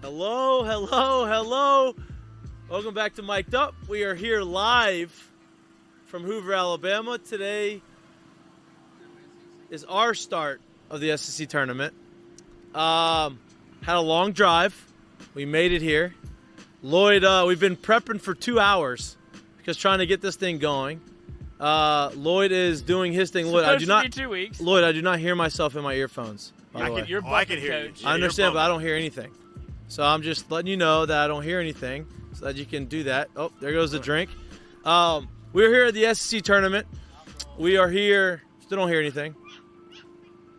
Hello, hello, hello. Welcome back to Mik'd Up. We are here live from Hoover, Alabama. Today is our start of the SEC tournament. Had a long drive. We made it here. Lloyd, we've been prepping for 2 hours because trying to get this thing going. Lloyd is doing his thing. Lloyd, I do not. 2 weeks. Lloyd, I do not hear myself in my earphones. I can hear you. I understand, but I don't hear anything. So I'm just letting you know that I don't hear anything so that you can do that. Oh, there goes the drink. We're here at the SEC tournament. We are here. Still don't hear anything.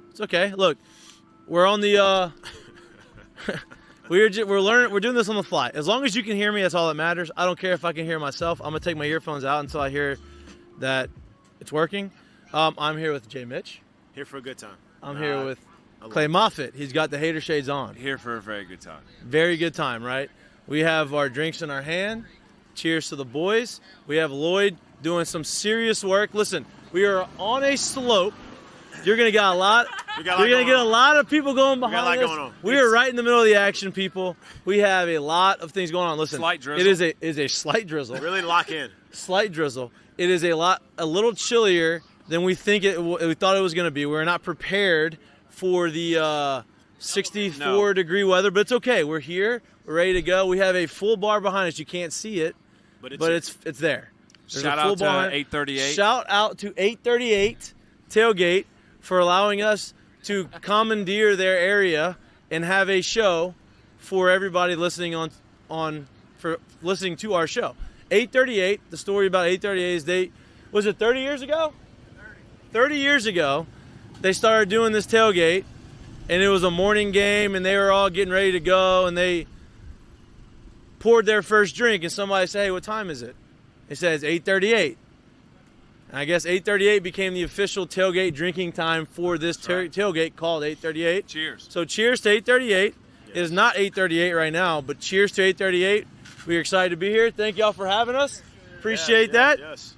It's okay. Look, we're on the we're learning. We're doing this on the fly. As long as you can hear me, that's all that matters. I don't care if I can hear myself. I'm gonna take my earphones out until I hear that it's working. I'm here with Mitch. Here for a good time. I'm here with Clay Moffit. He's got the hater shades on. Here for a very good time. Very good time, right? We have our drinks in our hand. Cheers to the boys. We have Lloyd doing some serious work. Listen, we are on a slope. You're gonna get a lot. You're gonna get a lot of people going behind us. We are right in the middle of the action, people. We have a lot of things going on. Listen, slight drizzle. It is a slight drizzle. Really lock in. Slight drizzle. It is a little chillier than we thought it was gonna be. We're not prepared for the 64-degree weather, but it's okay. We're here. We're ready to go. We have a full bar behind us. You can't see it, but it's there. There's Shout out to 838. Shout out to 838 Tailgate for allowing us to commandeer their area and have a show for everybody listening listening to our show. 838. The story about 838 is was it 30 years ago? 30 years ago. They started doing this tailgate, and it was a morning game, and they were all getting ready to go, and they poured their first drink, and somebody said, hey, what time is it? They said, it's 8:38. And I guess 8:38 became the official tailgate drinking time for this tailgate called 8:38. Cheers. So cheers to 8:38. Yes. It is not 8:38 right now, but cheers to 8:38. We're excited to be here. Thank y'all for having us. Appreciate that. Yes.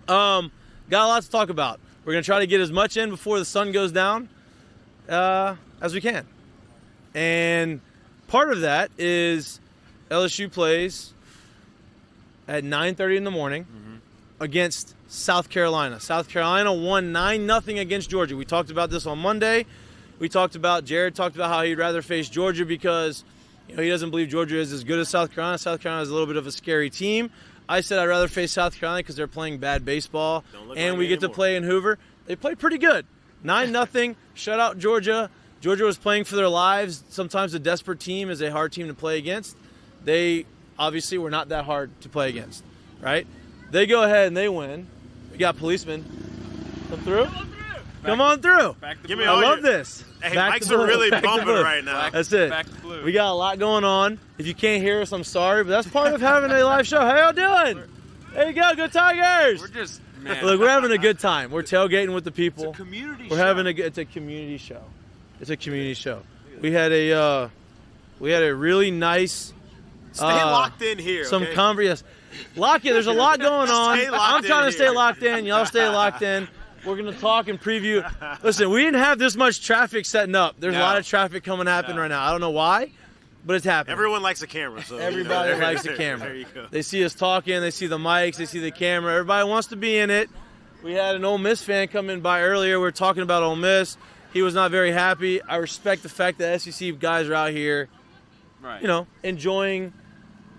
Got a lot to talk about. We're going to try to get as much in before the sun goes down as we can. And part of that is LSU plays at 9:30 in the morning against South Carolina. South Carolina won 9-0 against Georgia. We talked about this on Monday. Jared talked about how he'd rather face Georgia because he doesn't believe Georgia is as good as South Carolina. South Carolina is a little bit of a scary team. I said I'd rather face South Carolina because they're playing bad baseball, and we get to play in Hoover. They played pretty good. 9-0, shut out Georgia. Georgia was playing for their lives. Sometimes a desperate team is a hard team to play against. They obviously were not that hard to play against, right? They go ahead and they win. We got policemen. Come through. Come on through. I love this. Hey, mics are really bumping right now. That's it. We got a lot going on. If you can't hear us, I'm sorry, but that's part of having a live show. How y'all doing? There you go. Go Tigers. Look, we're having a good time. We're tailgating with the people. It's a community show. It's a community show. It's a community show. We had a really nice. Stay locked in here. Yes. Lock in. There's a lot going on. I'm trying to stay locked in. Y'all stay locked in. We're going to talk and preview. Listen, we didn't have this much traffic setting up. There's a lot of traffic happening right now. I don't know why, but it's happening. Everyone likes a camera. So everybody likes a camera. There you go. They see us talking. They see the mics. They see the camera. Everybody wants to be in it. We had an Ole Miss fan come in by earlier. We were talking about Ole Miss. He was not very happy. I respect the fact that SEC guys are out here, enjoying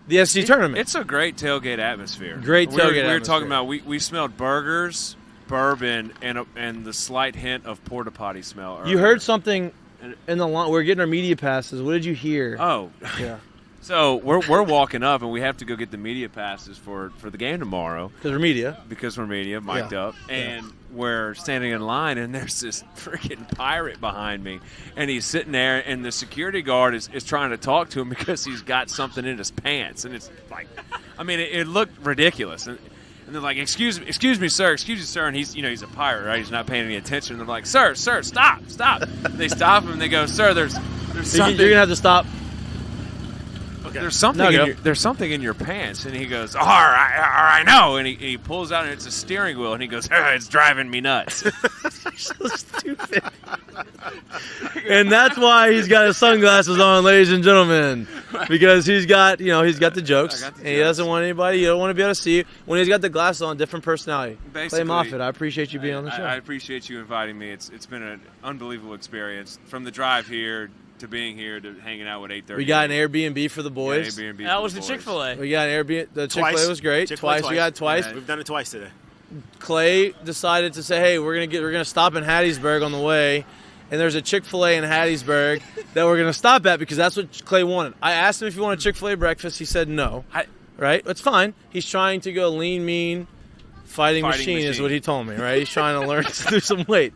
the SEC tournament. It's a great tailgate atmosphere. Great tailgate atmosphere. We were talking about, we smelled burgers, bourbon, and the slight hint of porta potty smell earlier. You heard something in the line. We're getting our media passes. What did you hear? Oh, yeah. So we're walking up, and we have to go get the media passes for the game tomorrow. Because we're media. Mic'd up. And we're standing in line, and there's this freaking pirate behind me. And he's sitting there, and the security guard is trying to talk to him because he's got something in his pants. And it's like, it looked ridiculous. And they're like, excuse me, sir. And he's a pirate, right? He's not paying any attention. And they're like, sir, stop. They stop him, and they go, sir, there's something. You're going to have to stop. Okay. There's something in your pants, and he goes, all right, no, and he pulls out, and it's a steering wheel, and he goes, it's driving me nuts. You're so stupid. And that's why he's got his sunglasses on, ladies and gentlemen. because he's got the jokes, and he jokes. doesn't want anybody. You don't want to be able to see you when he's got the glasses on. Different personality. Basically, Clay Moffit, I appreciate you being on the show. I appreciate you inviting me. It's been an unbelievable experience from the drive here to being here to hanging out with 8:30. We got an Airbnb for the boys. That was the Chick-fil-A. We got an Airbnb. The Chick-fil-A was great. Chick-fil-A We got it twice. Yeah, we've done it twice today. Clay decided to say, "Hey, we're gonna stop in Hattiesburg on the way." And there's a Chick-fil-A in Hattiesburg that we're going to stop at because that's what Clay wanted. I asked him if he wanted Chick-fil-A breakfast. He said no. Right? It's fine. He's trying to go lean, mean, fighting machine is what he told me, right? He's trying to learn to lose some weight.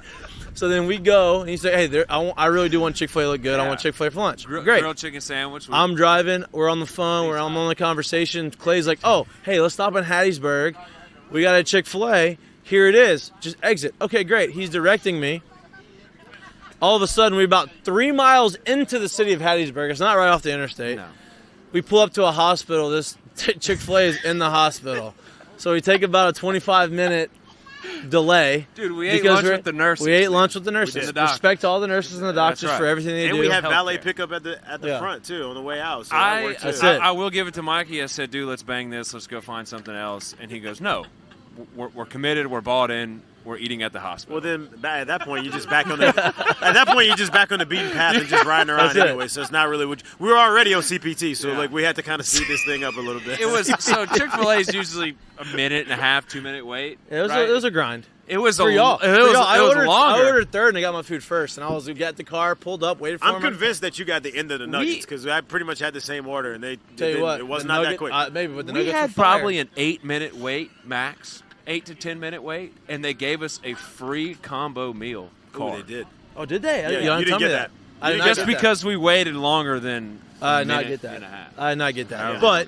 So then we go, and he said, hey, I really do want Chick-fil-A to look good. Yeah. I want Chick-fil-A for lunch. Great. Grilled chicken sandwich. I'm driving. We're on the phone. I'm on the conversation. Clay's like, oh, hey, let's stop in Hattiesburg. We got a Chick-fil-A. Here it is. Just exit. Okay, great. He's directing me. All of a sudden, we're about 3 miles into the city of Hattiesburg. It's not right off the interstate. No. We pull up to a hospital. This Chick-fil-A is in the hospital. So we take about a 25-minute delay. Dude, we ate lunch with the nurses. We ate lunch with the nurses. Respect all the nurses and the doctors for everything they do. And we had valet pickup at the front, too, on the way out. So I will give it to Mikey. I said, dude, let's bang this. Let's go find something else. And he goes, no. We're committed. We're bought in. We're eating at the hospital. Well, then at that point, you're just back on the beaten path and just riding around anyway. So it's not really we were already on CPT, so we had to kind of speed this thing up a little bit. It was so Chick-fil-A is usually a minute and a half, 2 minute wait. It was a grind. It was for y'all. It was longer. I ordered third and I got my food first, and we got the car, pulled up, waited for him. I'm convinced that you got the end of the nuggets because I pretty much had the same order, and it was not that quick. Maybe, but the we nuggets had were fire. probably an 8-minute wait max. 8 to 10 minute wait, and they gave us a free combo meal card. Oh, they did. Oh, did they? Yeah, you didn't get that. Just because we waited longer than I did not get that. I did not get that. But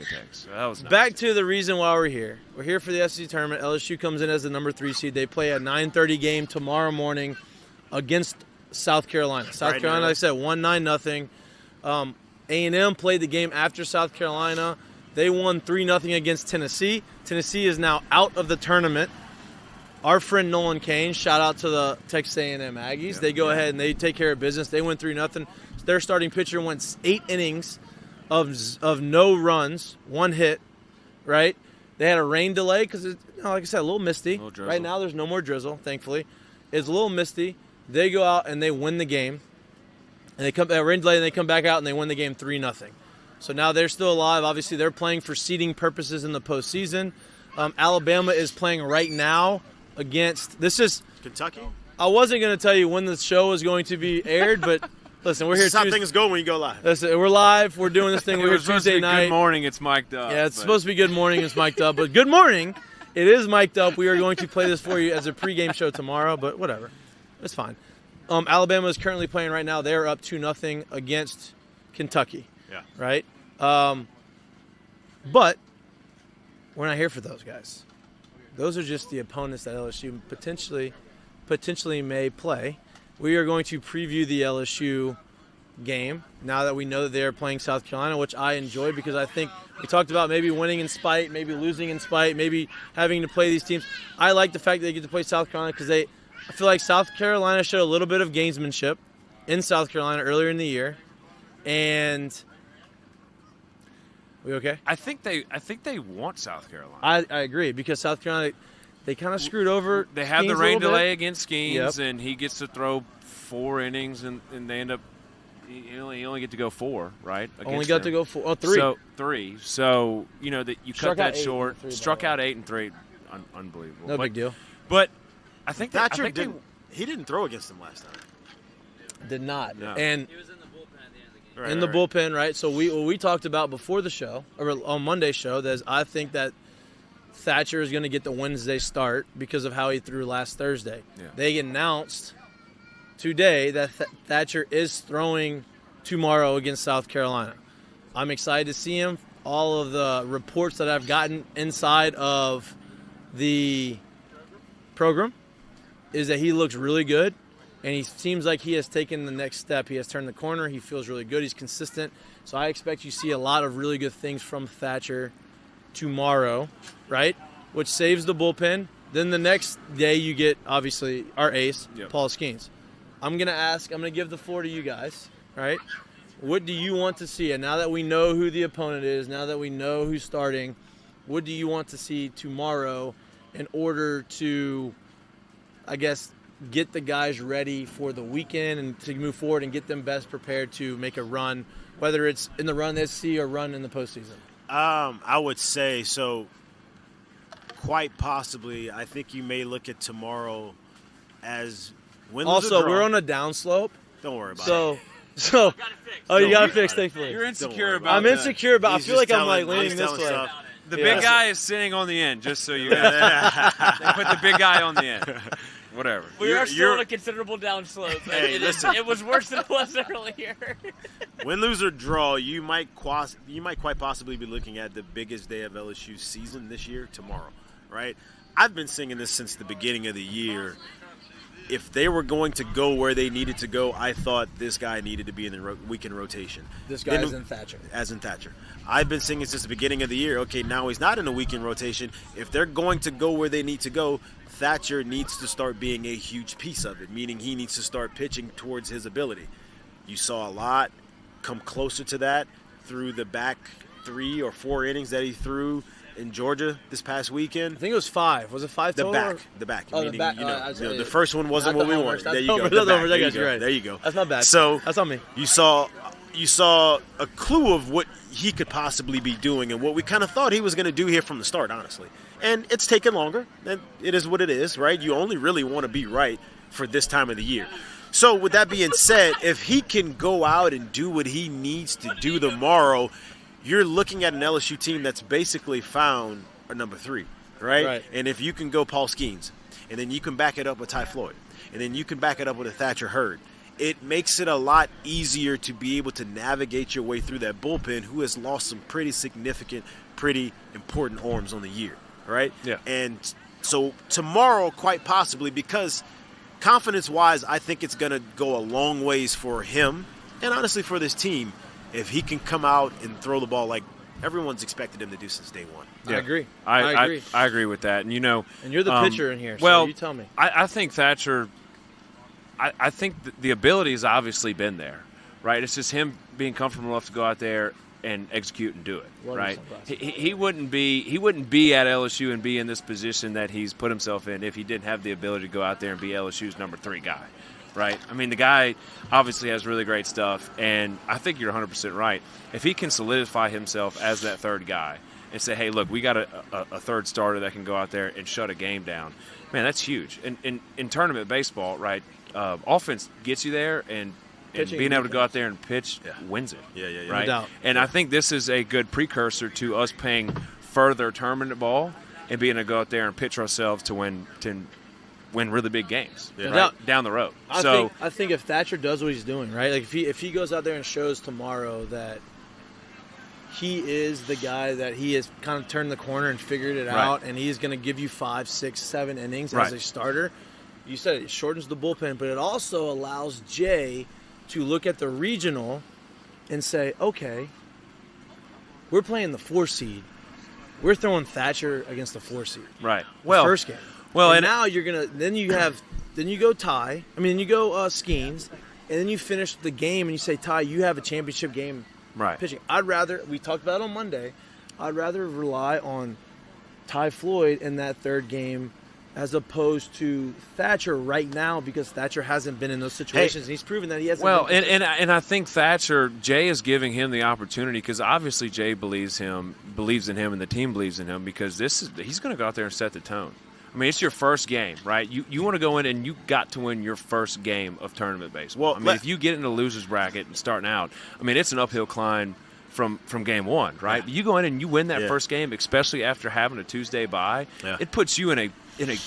back to the reason why we're here. We're here for the SEC tournament. LSU comes in as the number 3 seed. They play a 9:30 game tomorrow morning against South Carolina. South Carolina, like I said, 1-9-0. A&M played the game after South Carolina. They won 3-0 against Tennessee. Tennessee is now out of the tournament. Our friend Nolan Kane, shout out to the Texas A&M Aggies. Yeah, they go ahead and they take care of business. They win 3-0. Their starting pitcher went 8 innings of no runs, 1 hit, right? They had a rain delay because, like I said, a little misty. Right now there's no more drizzle, thankfully. It's a little misty. They go out and they win the game. And they come rain delay and they come back out and they win the game 3-0. So now they're still alive. Obviously, they're playing for seeding purposes in the postseason. Alabama is playing right now against – this is – Kentucky? I wasn't going to tell you when the show is going to be aired, but listen, we're here This is how things go when you go live. Listen, we're live. We're doing this thing. We're here Tuesday night. Good morning. It's mic'd up. Yeah, it's supposed to be good morning. It's mic'd up. But good morning. It is mic'd up. We are going to play this for you as a pregame show tomorrow, but whatever. It's fine. Alabama is currently playing right now. They are up 2-0 against Kentucky. Yeah. Right? But we're not here for those guys. Those are just the opponents that LSU potentially may play. We are going to preview the LSU game now that we know that they are playing South Carolina, which I enjoy because I think we talked about maybe winning in spite, maybe losing in spite, maybe having to play these teams. I like the fact that they get to play South Carolina because I feel like South Carolina showed a little bit of gamesmanship in South Carolina earlier in the year. And we okay? I think they want South Carolina. I agree because South Carolina, they kind of screwed over. They have Skenes the rain delay bit. against Skenes, and he gets to throw 4 innings, and they end up you only get to go 4, right? Only got to go 4. Oh, 3. So 3. So that you cut that short. Struck out 8 and 3. Unbelievable. No big deal. But I think Thatcher he didn't throw against them last time. Did not. No. And He was in the bullpen at the end of the game. Right, in the bullpen, right? So what we talked about before the show, or on Monday's show, that is I think that Thatcher is going to get the Wednesday start because of how he threw last Thursday. Yeah. They announced today that Thatcher is throwing tomorrow against South Carolina. I'm excited to see him. All of the reports that I've gotten inside of the program is that he looks really good, and he seems like he has taken the next step. He has turned the corner. He feels really good. He's consistent. So I expect you see a lot of really good things from Thatcher tomorrow, right? Which saves the bullpen. Then the next day you get, obviously, our ace, Yep. Paul Skenes. I'm going to give the floor to you guys, right? what do you want to see? And now that we know who the opponent is, now that we know who's starting, what do you want to see tomorrow in order to, I guess, get the guys ready for the weekend and to move forward and get them best prepared to make a run, whether it's in the run this SC or run in the postseason? I would say so. Quite possibly, I think you may look at tomorrow as win, lose, or Also, draw. we're on a downslope. Don't worry about it. So, Got it fixed. oh, you got it worry fixed, about it. thankfully. You're insecure worry about I'm that. insecure about. I He's feel just like I'm like telling- leaning he's this telling way. stuff. The Yeah. big guy is sitting on the end, just so you guys they put the big guy on the end. Whatever. We are still you're- on a considerable downslope. Hey, Listen, it was worse than it was earlier. Win, lose, or draw, you might quite possibly be looking at the biggest day of LSU's season this year tomorrow, right? I've been singing this since the beginning of the year. If they were going to go where they needed to go, I thought this guy needed to be in the weekend rotation. This guy Then- is in Thatcher. As in Thatcher. I've been singing since the beginning of the year. Okay, now he's not in a weekend rotation. If they're going to go where they need to go, Thatcher needs to start being a huge piece of it, meaning he needs to start pitching towards his ability. You saw a lot come closer to that through the back 3 or 4 innings that he threw in Georgia this past weekend. I think it was 5. Was it 5 The total? back. Oh, the Meaning, back. The first one wasn't Not what the we homers, wanted. not There the you go. homers, The not the back. homers. I There you got you go. right. There you go. That's not bad. So That's on me. You saw a clue of what he could possibly be doing and what we kind of thought he was going to do here from the start, honestly. And it's taken longer. And it is what it is, right? You only really want to be right for this time of the year. So with that being said, if he can go out and do what he needs to do tomorrow, you're looking at an LSU team that's basically found a number 3, right? And if you can go Paul Skenes, and then you can back it up with Ty Floyd, and then you can back it up with a Thatcher Hurd, it makes it a lot easier to be able to navigate your way through that bullpen, who has lost some pretty significant, pretty important arms on the year, right? Yeah. And so tomorrow, quite possibly, because confidence-wise, I think it's going to go a long ways for him and honestly for this team if he can come out and throw the ball like everyone's expected him to do since day one. I agree. I agree. I agree with that. And, And you're the pitcher in here, so well, you tell me. I think Thatcher – I think the ability has obviously been there, right? It's just him being comfortable enough to go out there and execute and do it, right? He wouldn't be at LSU and be in this position that he's put himself in if he didn't have the ability to go out there and be LSU's number 3 guy, right? I mean, the guy obviously has really great stuff, and I think you're 100% right. If he can solidify himself as that 3rd guy and say, hey, look, we got a 3rd starter that can go out there and shut a game down, man, that's huge. And in tournament baseball, right, offense gets you there, and being able to go out there and pitch wins it. Yeah. Right? No doubt. And I think this is a good precursor to us playing further tournament ball and being able to go out there and pitch ourselves to win really big games down the road. I think if Thatcher does what he's doing, right? Like if he goes out there and shows tomorrow that he is the guy that he has kind of turned the corner and figured it out, and he's going to give you 5, 6, 7 innings as a starter. You said it shortens the bullpen, but it also allows Jay to look at the regional and say, okay, we're playing the 4 seed. We're throwing Thatcher against the 4 seed. Right. Well, first game. Well, and now you're gonna then you go Skenes, and then you finish the game and you say, Ty, you have a championship game pitching. We talked about it on Monday, I'd rather rely on Ty Floyd in that 3rd game as opposed to Thatcher right now, because Thatcher hasn't been in those situations, and he's proven that he hasn't. Well, and I think Jay is giving him the opportunity, because obviously Jay believes in him, and the team believes in him, because he's going to go out there and set the tone. I mean, it's your first game, right? You want to go in and you got to win your first game of tournament baseball. I mean, if you get in the loser's bracket and starting out, I mean, it's an uphill climb from game one, right? Yeah. You go in and you win that first game, especially after having a Tuesday bye. Yeah. It puts you in a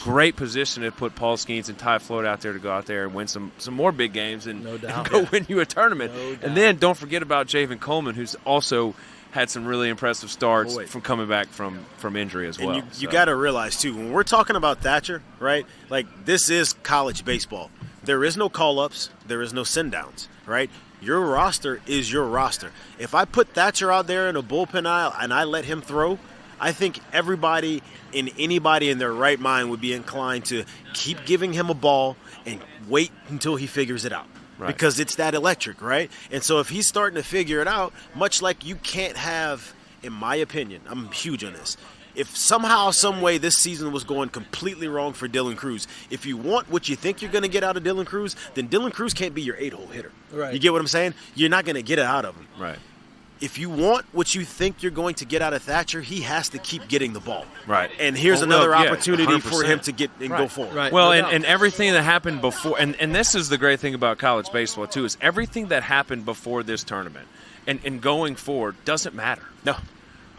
great position to put Paul Skenes and Ty Floyd out there to go out there and win some more big games and go win you a tournament. And then don't forget about Javen Coleman, who's also had some really impressive starts from coming back from injury as well. And you got to realize, too, when we're talking about Thatcher, right, like this is college baseball. There is no call-ups. There is no send-downs, right? Your roster is your roster. If I put Thatcher out there in a bullpen aisle and I let him throw, I think anybody in their right mind would be inclined to keep giving him a ball and wait until he figures it out, because it's that electric, right? And so if he's starting to figure it out, much like you can't have, in my opinion, I'm huge on this, if somehow, some way this season was going completely wrong for Dylan Cruz, if you want what you think you're going to get out of Dylan Cruz, then Dylan Cruz can't be your 8-hole hitter. Right. You get what I'm saying? You're not going to get it out of him. Right. If you want what you think you're going to get out of Thatcher, he has to keep getting the ball. Right. And here's Well, another yeah, opportunity 100%. for him to get and go forward. Right. Well, No doubt. and everything that happened before, and this is the great thing about college baseball, too, is everything that happened before this tournament and going forward doesn't matter. No.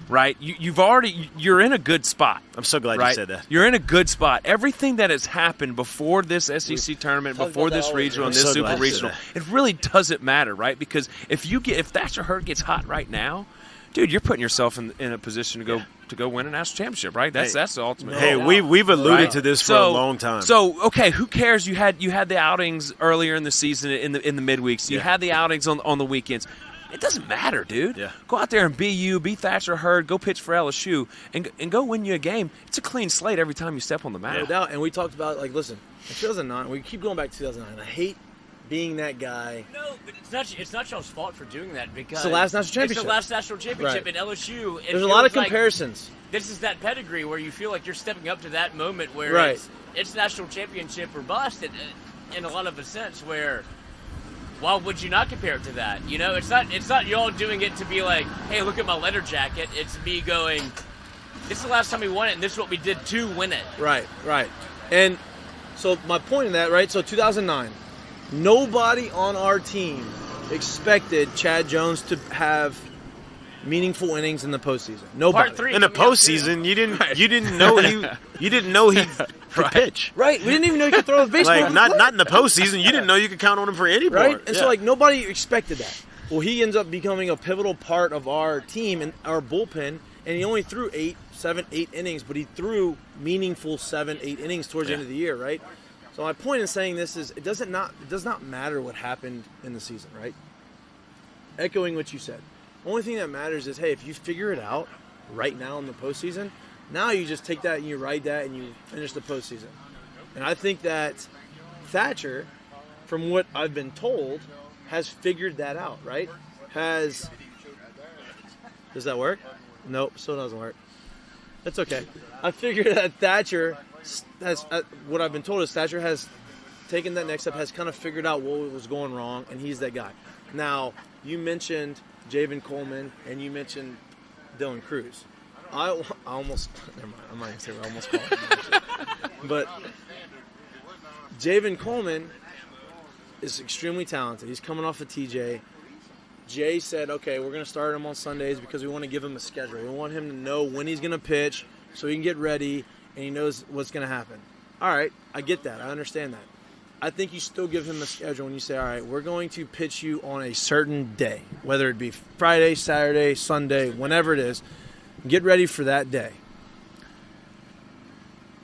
Right? You're in a good spot. I'm so glad Right? you said that. You're in a good spot. Everything that has happened before this SEC tournament, talked before about this that already. regional, and I'm this so super glad you said regional, it really doesn't matter, right? Because if Thatcher Hurd gets hot right now, dude, you're putting yourself in a position to go win a national championship, right? That's the ultimate. Hey, goal. we've alluded Right. to this for a long time. So okay, who cares? You had the outings earlier in the season in the midweeks. You had the outings on the weekends. It doesn't matter, dude. Yeah. Go out there and be Thatcher Hurd, go pitch for LSU, and go win you a game. It's a clean slate every time you step on the No mound. doubt. And we talked about, like, listen, in 2009, we keep going back to 2009. I hate being that guy. No, but it's not y'all's fault for doing that because It's the last national championship. It's the last national championship Right. in LSU. It There's a lot of feels like comparisons. This is that pedigree where you feel like you're stepping up to that moment where Right. it's national championship or bust in a lot of a sense where. Why would you not compare it to that? You know, it's not y'all doing it to be like, hey, look at my letter jacket. It's me going, this is the last time we won it, and this is what we did to win it. Right. And so my point in that, right, so 2009, nobody on our team expected Chad Jones to have meaningful innings in the postseason. Nobody. Part 3 in the coming up postseason, you didn't know he could pitch. Right. We didn't even know he could throw the baseball. Like not in the postseason, you didn't know you could count on him for any Right? part. And Yeah. so, like, nobody expected that. Well, he ends up becoming a pivotal part of our team and our bullpen, and he only threw 7, 8 innings, but he threw meaningful 7, 8 innings towards the end of the year, right? So my point in saying this is it does not matter what happened in the season, right? Echoing what you said. Only thing that matters is, hey, if you figure it out right now in the postseason, now you just take that and you ride that and you finish the postseason. And I think that Thatcher, from what I've been told, has figured that out, right? Does that work? Nope, still doesn't work. That's okay. I figured that Thatcher has, what I've been told is Thatcher has taken that next step, has kind of figured out what was going wrong, and he's that guy. Now, you mentioned Javen Coleman, and you mentioned Dylan Cruz. I almost, never mind, I'm not going to say what I almost called him. But Javen Coleman is extremely talented. He's coming off of TJ. Jay said, okay, we're going to start him on Sundays because we want to give him a schedule. We want him to know when he's going to pitch so he can get ready and he knows what's going to happen. All right, I get that. I understand that. I think you still give him a schedule when you say, all right, we're going to pitch you on a certain day, whether it be Friday, Saturday, Sunday, whenever it is. Get ready for that day.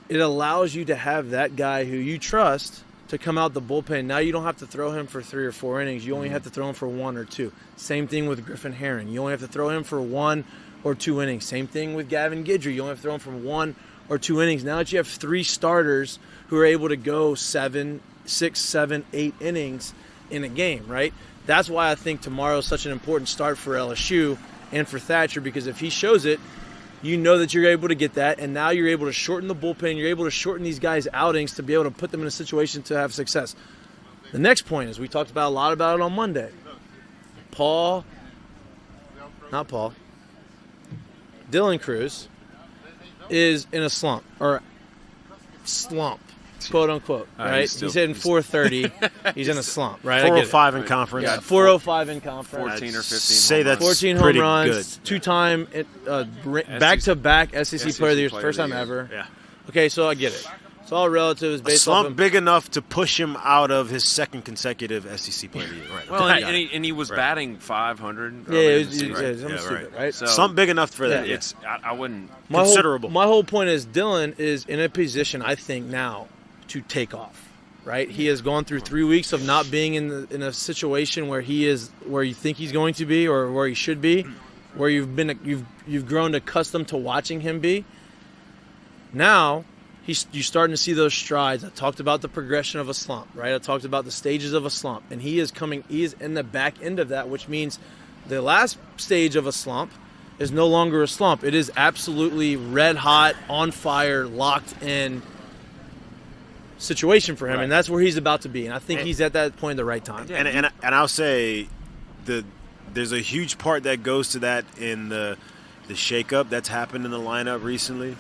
It allows you to have that guy who you trust to come out the bullpen. Now you don't have to throw him for 3 or 4 innings. You only have to throw him for 1 or 2. Same thing with Griffin Herron. You only have to throw him for 1 or 2 innings. Same thing with Gavin Guidry. You only have to throw him for 1 or 2 innings. Now that you have 3 starters who are able to go 6, 7, 8 innings in a game, right? That's why I think tomorrow is such an important start for LSU and for Thatcher, because if he shows it, you know that you're able to get that, and now you're able to shorten the bullpen. You're able to shorten these guys' outings to be able to put them in a situation to have success. The next point is we talked about a lot about it on Monday. Dylan Cruz is in a slump, quote unquote, right? He's hitting 430. He's in a slump, right? 405 in conference. Yeah, 405 in conference. 14 or 15. Say that's 14 home pretty runs, good. 2-time back-to-back SEC Player of the Year, Player first of the time Year. ever. Yeah. Okay, so I get it. It's all relative. It's A based off slump of big enough to push him out of his second consecutive SEC Player of the Year. Right. Well, Okay. and he was batting 500. Yeah, earlier it in the was season. something Yeah, stupid, right. right? So Slump big enough for that. Yeah. it's I wouldn't. Considerable. My whole point is Dylan is in a position, I think, now to take off. Right? He has gone through 3 weeks of not being in a situation where he is where you think he's going to be or where he should be, where you've grown accustomed to watching him be. Now you're starting to see those strides. I talked about the progression of a slump, right? I talked about the stages of a slump, and he is in the back end of that, which means the last stage of a slump is no longer a slump. It is absolutely red hot, on fire, locked in situation for him, and that's where he's about to be. And I think he's at that point at the right time. And I'll say there's a huge part that goes to that in the shakeup that's happened in the lineup recently.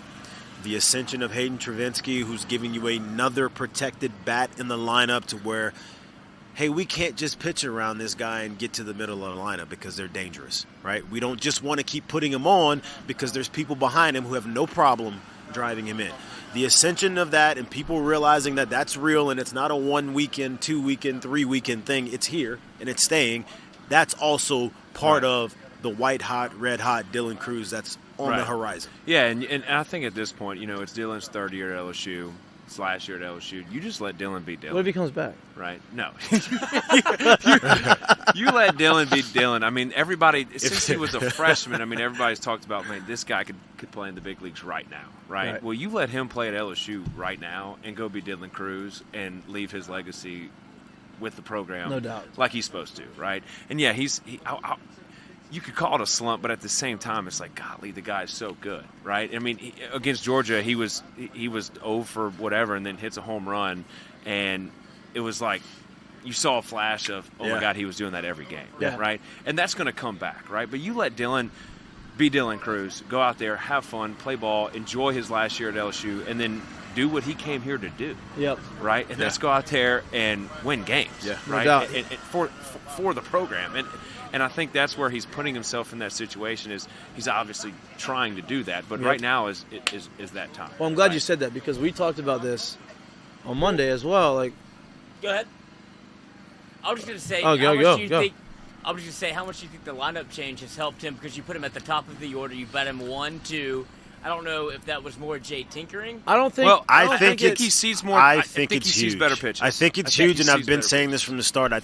The ascension of Hayden Travinsky, who's giving you another protected bat in the lineup to where, hey, we can't just pitch around this guy and get to the middle of the lineup because they're dangerous, right? We don't just want to keep putting him on because there's people behind him who have no problem driving him in. The ascension of that and people realizing that that's real and it's not a 1 weekend, 2 weekend, 3 weekend thing. It's here and it's staying. That's also part of the white hot, red hot Dylan Cruz that's on the horizon. Yeah, and I think at this point, it's Dylan's third year at LSU. It's last year at LSU. You just let Dylan be Dylan. What if he comes back? Right? No. you let Dylan be Dylan. I mean, everybody, since he was a freshman, everybody's talked about, man, this guy could play in the big leagues right now, right? Well, you let him play at LSU right now and go be Dylan Cruz and leave his legacy with the program. No doubt. Like he's supposed to, right? And, yeah, you could call it a slump, but at the same time, it's like, golly, the guy's so good, right? I mean, against Georgia, he was 0 for whatever, and then hits a home run, and it was like you saw a flash of, my God, he was doing that every game, right? And that's going to come back, right? But you let Dylan be Dylan Cruz, go out there, have fun, play ball, enjoy his last year at LSU, and then do what he came here to do. Yep. Right? And let's go out there and win games. Yeah. Right? No doubt. And for the program. And I think that's where he's putting himself in that situation. Is he's obviously trying to do that, but right now is that time. Well, I'm glad you said that because we talked about this on Monday as well. Like, go ahead. I was just going to say, how much do you think the lineup change has helped him because you put him at the top of the order. You bet him 1, 2. I don't know if that was more Jay tinkering. I don't think. Well, I think he sees more. I think he it's sees huge. better pitches. I think it's huge, and I've been saying this from the start. I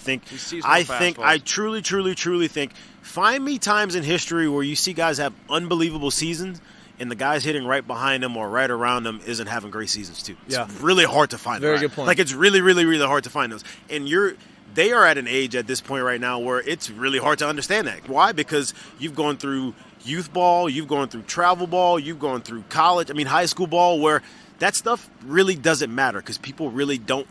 truly think. Find me times in history where you see guys have unbelievable seasons, and the guys hitting right behind them or right around them isn't having great seasons too. It's really hard to find. Very good point. Like it's really, really, really hard to find those. And they are at an age at this point right now where it's really hard to understand that. Why? Because you've gone through youth ball, you've gone through travel ball, you've gone through high school ball, where that stuff really doesn't matter because people really they're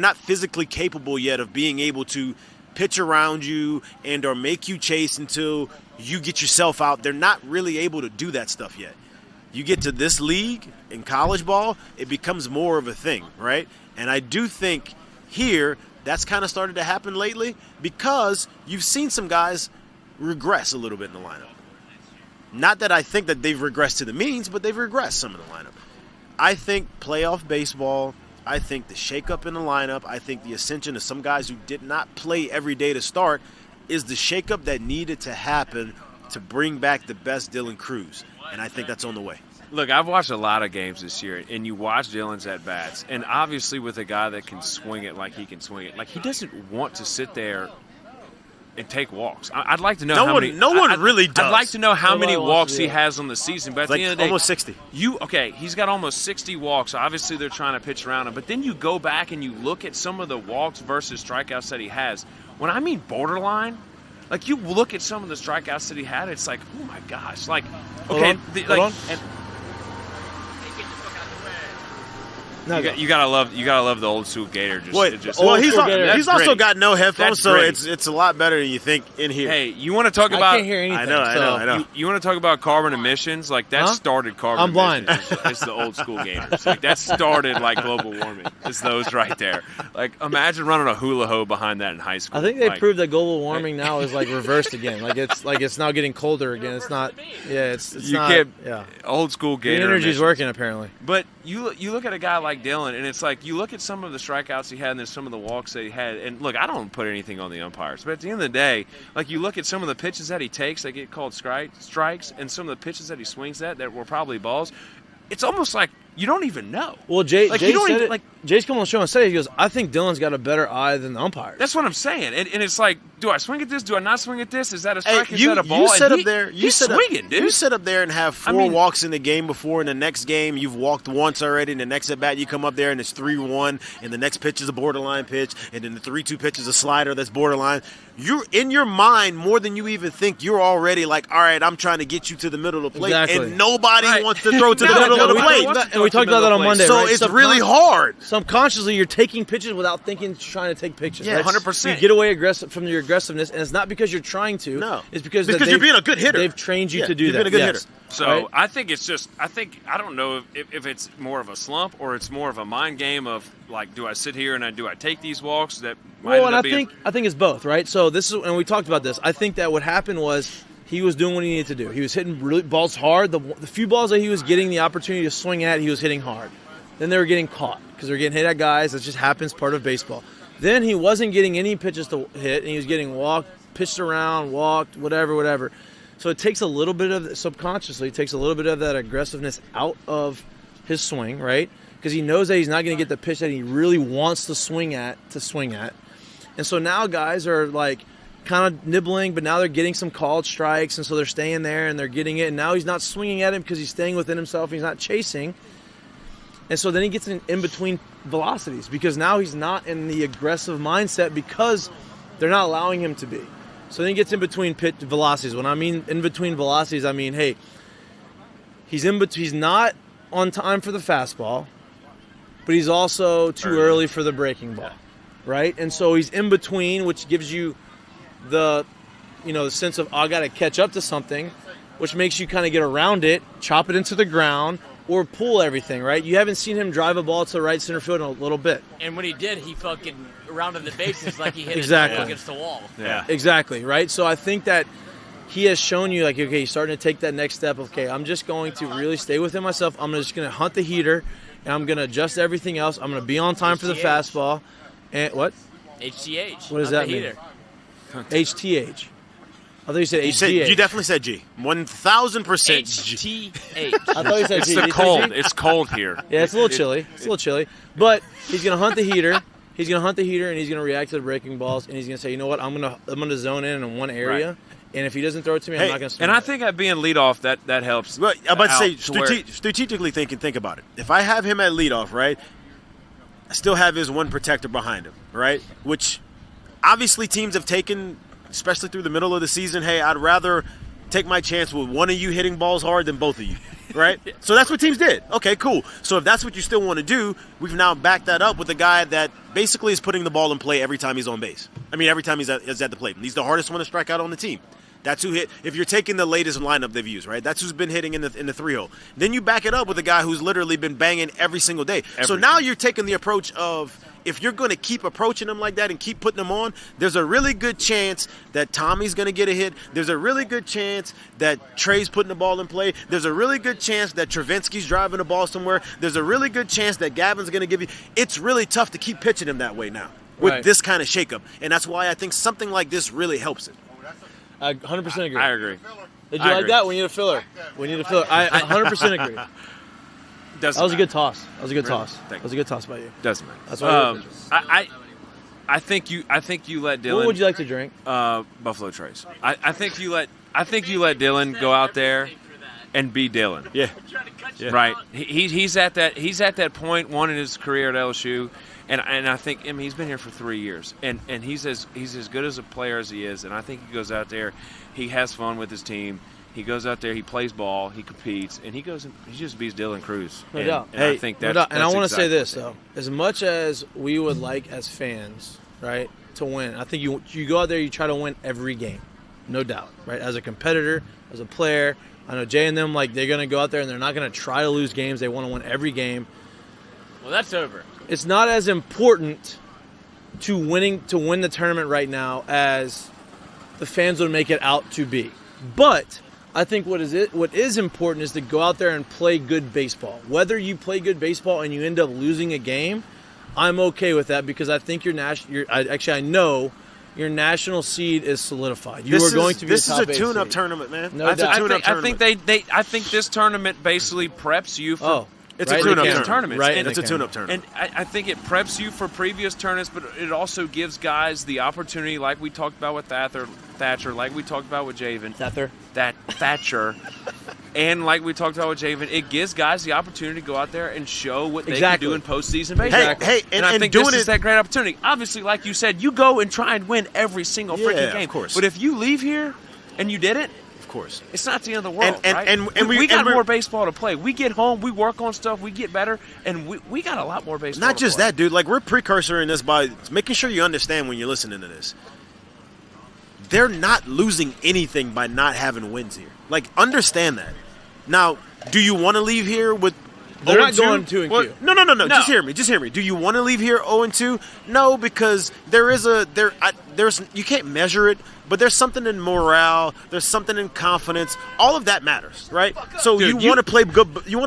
not physically capable yet of being able to pitch around you and or make you chase until you get yourself out. They're not really able to do that stuff yet. You get to this league in college ball, it becomes more of a thing, right? And I do think here that's kind of started to happen lately because you've seen some guys regress a little bit in the lineup. Not that I think that they've regressed to the means, but they've regressed some in the lineup. I think playoff baseball, I think the shakeup in the lineup, I think the ascension of some guys who did not play every day to start is the shakeup that needed to happen to bring back the best Dylan Cruz. And I think that's on the way. Look, I've watched a lot of games this year, and you watch Dylan's at-bats, and obviously with a guy that can swing it like he can swing it, like he doesn't want to sit there and take walks. I'd like to know how many. No one really does. I'd like to know how many walks he has on the season. But at the end of the day, almost 60. He's got almost 60 walks. Obviously, they're trying to pitch around him. But then you go back and you look at some of the walks versus strikeouts that he has. When I mean borderline, like you look at some of the strikeouts that he had, it's like, oh my gosh, like okay, Hold on. You gotta love the old school Gator. He's also got no headphones, so it's a lot better than you think in here. Hey, you want to talk about? I can't hear anything. I know. You want to talk about carbon emissions? Like that started carbon. I'm blind. It's the old school Gators. Like that started like global warming. It's those right there. Like imagine running a hula ho behind that in high school. I think they proved that global warming now is like reversed again. Like it's now getting colder again. It's not. Yeah, it's you not. Can't, yeah. Old school Gator. The energy's emissions. working apparently. But you look at a guy like Dylan, and it's like you look at some of the strikeouts he had and then some of the walks that he had. And look, I don't put anything on the umpires, but at the end of the day, like you look at some of the pitches that he takes that get called strikes, and some of the pitches that he swings at that were probably balls. It's almost like you don't even know. Well, Jay you said don't even, it. Jay's come on the show and said, he goes, I think Dylan's got a better eye than the umpires. That's what I'm saying. And it's like, do I swing at this? Do I not swing at this? Is that a strike? Hey, Is that a ball? You sit And up there. He's swinging, dude. You sit up there and have four walks in the game before. In the next game, you've walked once already. In the next at bat, you come up there and it's 3-1. And the next pitch is a borderline pitch. And then the 3-2 pitch is a slider that's borderline. You're in your mind more than you even think. You're already like, all right, I'm trying to get you to the middle of the plate, Exactly. and nobody wants to throw to the middle of the plate. And we talked about that on Monday. So right? it's really hard. Subconsciously, you're taking pitches without thinking, trying to take pitches. Yeah, right? 100%. You get away from your aggressiveness, and it's not because you're trying to. No, it's because you're being a good hitter. They've trained you to do you've that. Been a good hitter. So right? I think it's just I don't know if it's more of a slump or it's more of a mind game of like, do I sit here and do I take these walks that might Well, and end up I think it's both, right? So this is, and we talked about this. I think that what happened was he was doing what he needed to do. He was hitting balls hard. The few balls that he was getting the opportunity to swing at, he was hitting hard. Then they were getting caught because they're getting hit at guys. That just happens, part of baseball. Then he wasn't getting any pitches to hit, and he was getting walked, pitched around, walked, whatever. So it takes a little bit of, subconsciously, it takes a little bit of that aggressiveness out of his swing, right? Because he knows that he's not going to get the pitch that he really wants to swing at. And so now guys are like kind of nibbling, but now they're getting some called strikes, and so they're staying there and they're getting it. And now he's not swinging at him because he's staying within himself. He's not chasing. And so then he gets in between velocities because now he's not in the aggressive mindset because they're not allowing him to be. So then he gets in between pitch velocities. When I mean in between velocities, I mean, hey, he's not on time for the fastball, but he's also too early for the breaking ball, right? And so he's in between, which gives you the sense of, I got to catch up to something, which makes you kind of get around it, chop it into the ground, or pull everything, right? You haven't seen him drive a ball to right center field in a little bit. And when he did, he fucking rounded the bases like he hit Exactly. it against the wall. Yeah. Exactly, right? So I think that he has shown you, like, okay, he's starting to take that next step of, okay, I'm just going to really stay within myself. I'm just going to hunt the heater, and I'm going to adjust everything else. I'm going to be on time for the fastball. And what? HTH. What does that mean? HTH. I thought you said HTH. You definitely said G. 1,000% G. HTH. I thought you said It's G. the Did you say cold. G? It's cold here. Yeah, it's a little chilly. It's a little chilly. But he's going to hunt the heater. He's going to hunt the heater, and he's going to react to the breaking balls, and he's going to say, you know what, I'm going to zone in one area, Right. and if he doesn't throw it to me, I'm not going to swing. And I think at being leadoff, that helps. But I'm about to say, out where- strategically thinking, think about it. If I have him at leadoff, right, I still have his one protector behind him, right, which obviously teams have taken, especially through the middle of the season. Hey, I'd rather take my chance with one of you hitting balls hard than both of you, right? So that's what teams did. Okay, cool. So if that's what you still want to do, we've now backed that up with a guy that basically is putting the ball in play every time he's on base. I mean, every time he's at the plate. He's the hardest one to strike out on the team. That's who hit. If you're taking the latest lineup they've used, right? That's who's been hitting in the 3-0. Then you back it up with a guy who's literally been banging every single day. So now you're taking the approach of, if you're going to keep approaching them like that and keep putting them on, there's a really good chance that Tommy's going to get a hit. There's a really good chance that Trey's putting the ball in play. There's a really good chance that Travinsky's driving the ball somewhere. There's a really good chance that Gavin's going to give you. It's really tough to keep pitching him that way now with this kind of shakeup. And that's why I think something like this really helps it. I 100% agree. I agree. Did you like that? We need a filler. I 100% agree. That was a good toss. That was a good toss. That was a good toss by you. Doesn't matter. That's why I think you let Dylan. What would you like to drink? Buffalo Trace. I think you let Dylan go out there and be Dylan. Yeah. Right. He's at that point one in his career at LSU, and I think he's been here for 3 years, and he's as good as a player as he is, and I think he goes out there, he has fun with his team. He goes out there, he plays ball, he competes, and he just beats Dylan Cruz. No doubt. And I think that's and I want to say exactly this, the though. As much as we would like as fans, right, to win, I think you go out there, you try to win every game. No doubt, right? As a competitor, as a player, I know Jay and them, like, they're going to go out there and they're not going to try to lose games. They want to win every game. Well, that's over. It's not as important to win the tournament right now as the fans would make it out to be. But I think what is important is to go out there and play good baseball. Whether you play good baseball and you end up losing a game, I'm okay with that because I think I know your national seed is solidified. You are going to be this a top is a tune-up seed. tournament, man. No doubt. I think this tournament basically preps you for It's right? a tune-up They can. tournament. Right, And it's a they can. tune-up tournament. And I think it preps you for previous tournaments, but it also gives guys the opportunity, like we talked about with Thatcher, like we talked about with Javen. Thatcher. And like we talked about with Javen, it gives guys the opportunity to go out there and show what they can do in postseason baseball. Hey, and I think doing this is it- that great opportunity. Obviously, like you said, you go and try and win every single freaking game. Of course. But if you leave here and you did it, Of course. it's not the end of the world, right? And we got we're- more baseball to play. We get home, we work on stuff, we get better, and we got a lot more baseball Not to just play. that, dude. Like, we're precursor in this by making sure you understand when you're listening to this. They're not losing anything by not having wins here. Like, understand that. Now, do you want to leave here with They're not 0-2? going 2 and Well, Q. No. Just hear me. Do you want to leave here 0-2? No, because there's you can't measure it, but there's something in morale, there's something in confidence. All of that matters, right? So Dude, you want to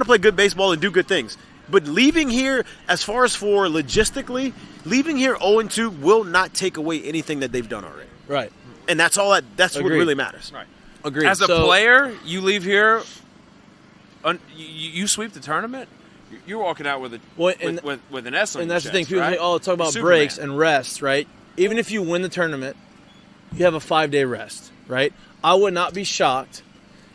play good baseball and do good things. But leaving here, as far as for logistically, leaving here 0-2 will not take away anything that they've done already. Right. And that's all that's what Agreed. really matters. Right. Agreed. As a So- player, you leave here, you sweep the tournament, you're walking out with a Well, and- with an S on And your that's the thing. chest, People right? say, "Oh, talk about Superman. breaks and rest, right?" Even if you win the tournament, you have a 5-day rest, right? I would not be shocked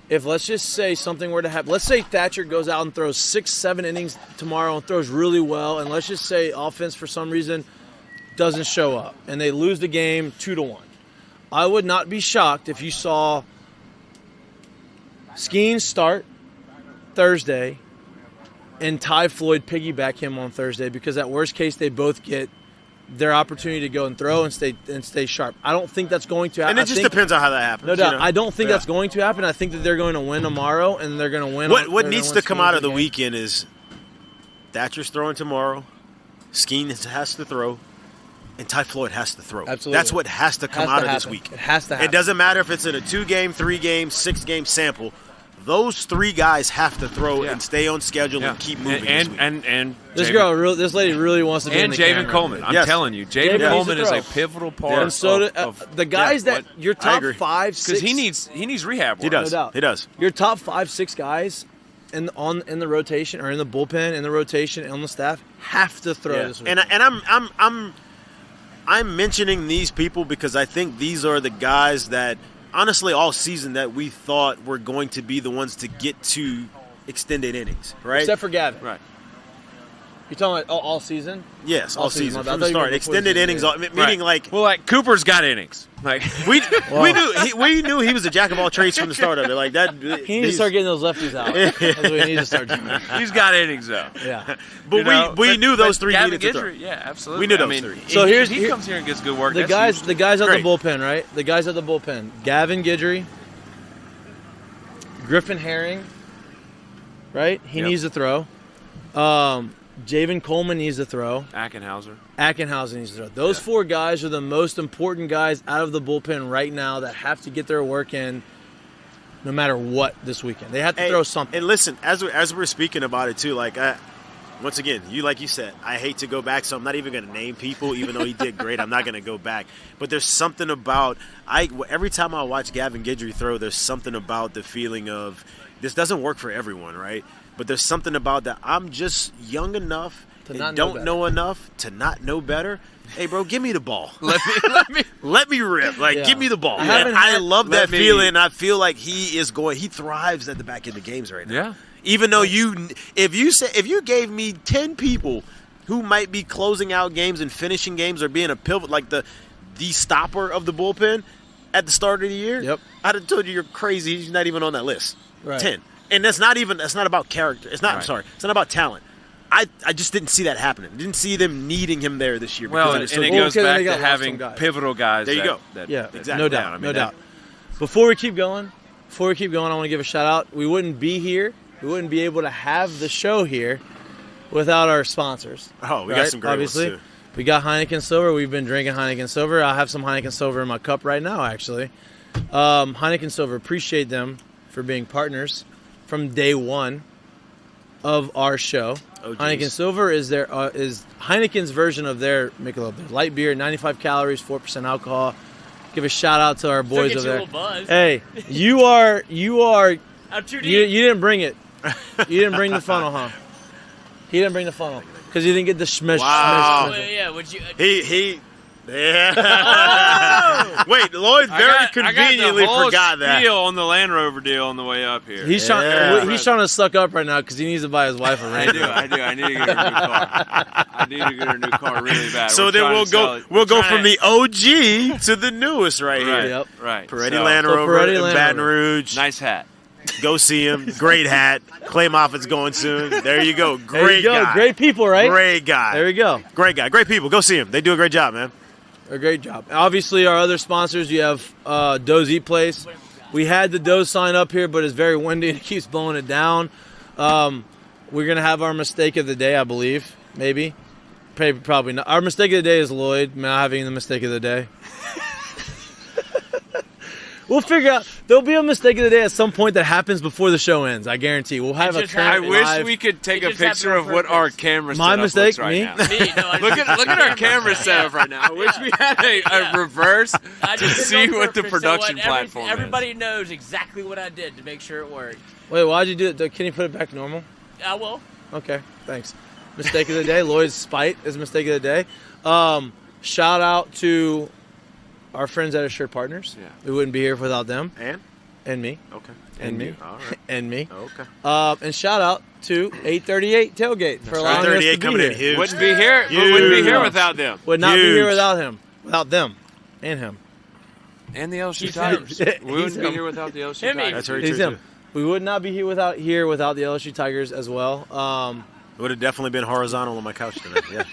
if, let's just say, something were to happen. Let's say Thatcher goes out and throws 6-7 innings tomorrow and throws really well, and let's just say offense for some reason doesn't show up and they lose the game 2-1. I would not be shocked if you saw Skenes start Thursday and Ty Floyd piggyback him on Thursday, because at worst case they both get their opportunity to go and throw and stay sharp. I don't think that's going to happen. And it just depends on how that happens. No doubt. you know? I don't think Yeah. that's going to happen. I think that they're going to win tomorrow and they're going to win. What needs to come out of the weekend is Thatcher's throwing tomorrow, Skenes has to throw, and Ty Floyd has to throw. Absolutely. That's what has to come out of this week. It has to happen. It doesn't matter if it's in a 2-game, 3-game, 6-game sample. Those 3 guys have to throw and stay on schedule and keep moving. this week. And This lady really wants to be in and the Javen camera. Coleman. I'm Yes. telling you, Javen Javen needs Coleman to is throw. a pivotal part. And so of the guys that your I top agree. 5, 6, because he needs rehab work. He does. No doubt. He does. Your top 5, 6 guys in the rotation or in the bullpen, in the rotation, on the staff have to throw this week. And I'm mentioning these people because I think these are the guys that honestly all season that we thought were going to be the ones to get to extended innings, right? Except for Gavin. Right. You're talking about all season? Yes, all season I from thought the you meant start. before the Extended season, innings, yeah. meaning like Well, like Cooper's got innings. Like we knew he was a jack of all trades from the start of it. Like that. He needs to start getting those lefties out. That's what we need to start doing. he's got innings though. Yeah. But You know, we knew those but 3 Gavin needed to throw. Guidry, yeah, absolutely. We knew those I mean, 3. So he here- comes here and gets good work. The That's guys, huge. at the Great. bullpen, right? The guys at the bullpen: Gavin Guidry, Griffin Herring, right? He Yep. needs to throw. Javen Coleman needs to throw. Ackenhauser. Ackenhausen needs to throw. Those 4 guys are the most important guys out of the bullpen right now that have to get their work in, no matter what this weekend. They have to throw something. And listen, as we're speaking about it too, like once again, like you said, I hate to go back, so I'm not even going to name people, even though he did great. I'm not going to go back. But there's something about every time I watch Gavin Guidry throw, there's something about the feeling of this doesn't work for everyone, right? But there's something about that. I'm just young enough To and not know don't better. know enough to not know better. Hey, bro, give me the ball. Let me rip. Like, Yeah. give me the ball. I haven't I had- love let that me- feeling. I feel like he thrives at the back end of games right now. Yeah. Even though if you gave me 10 people who might be closing out games and finishing games or being a pivot, like the stopper of the bullpen at the start of the year, Yep. I'd have told you you're crazy. He's not even on that list. Right. 10. And that's not about character. It's not. I'm Right. sorry. It's not about talent. I just didn't see that happening. Didn't see them needing him there this year. Well, because and it good. goes because back they got to lost having some guys. pivotal guys. There you go. Yeah, Exactly. no doubt, I mean, no doubt. Before we keep going, I want to give a shout out. We wouldn't be here. We wouldn't be able to have the show here without our sponsors. Oh, we got some great obviously. ones, too. We got Heineken Silver. We've been drinking Heineken Silver. I have some Heineken Silver in my cup right now, actually. Heineken Silver, appreciate them for being partners from day one of our show. Oh, geez. Heineken Silver is Heineken's version of their Michelob. Their light beer, 95 calories, 4% alcohol. Give a shout out to our boys Get over you a there. little buzz. Hey, you are I'm too you deep. didn't bring it. You didn't bring the funnel, huh? He didn't bring the funnel because he didn't get the schmish. Wow. Oh, yeah, would you? Yeah. Wait, Lloyd very conveniently forgot that. Spiel on the Land Rover deal on the way up here. He's trying to suck up right now because he needs to buy his wife a Ranger. I do. I need to get her a new car. I need to get her a new car really bad. So then we'll go from the OG to the newest right here. Yep. Right. Peretti Land Rover in Baton Rouge. Nice hat. Go see him. Great hat. Clay Moffit's going soon. There you go. Great guy. Great people, right? Great guy. There we go. Great guy. Great people. Go see him. They do a great job, man. A great job. Obviously, our other sponsors, you have Doe's Eat Place. We had the Doe's sign up here, but it's very windy and it keeps blowing it down. We're going to have our mistake of the day, I believe. Maybe. Probably not. Our mistake of the day is Lloyd not having the mistake of the day. We'll figure out. There'll be a mistake of the day at some point that happens before the show ends. I guarantee. We'll have a I wish we could take a picture of what our camera setup looks right now. Look at our camera setup right now. I wish we had a reverse to see what the production platform is. Everybody knows exactly what I did to make sure it worked. Wait, why'd you do it? Can you put it back normal? I will. Okay, thanks. Mistake of the day. Lloyd's spite is mistake of the day. Shout out to our friends at Assured Partners. Yeah. We wouldn't be here without them. And me. Okay. And me. All right. And me. Okay. And shout out to 838 Tailgate for allowing us to be coming here. in huge. Wouldn't be here without them. Would not be here without him. Without them. And him. And the LSU Tigers. We wouldn't be here without the LSU Tigers. That's very He's true. him. We would not be here without the LSU Tigers as well. It would have definitely been horizontal on my couch tonight. Yeah.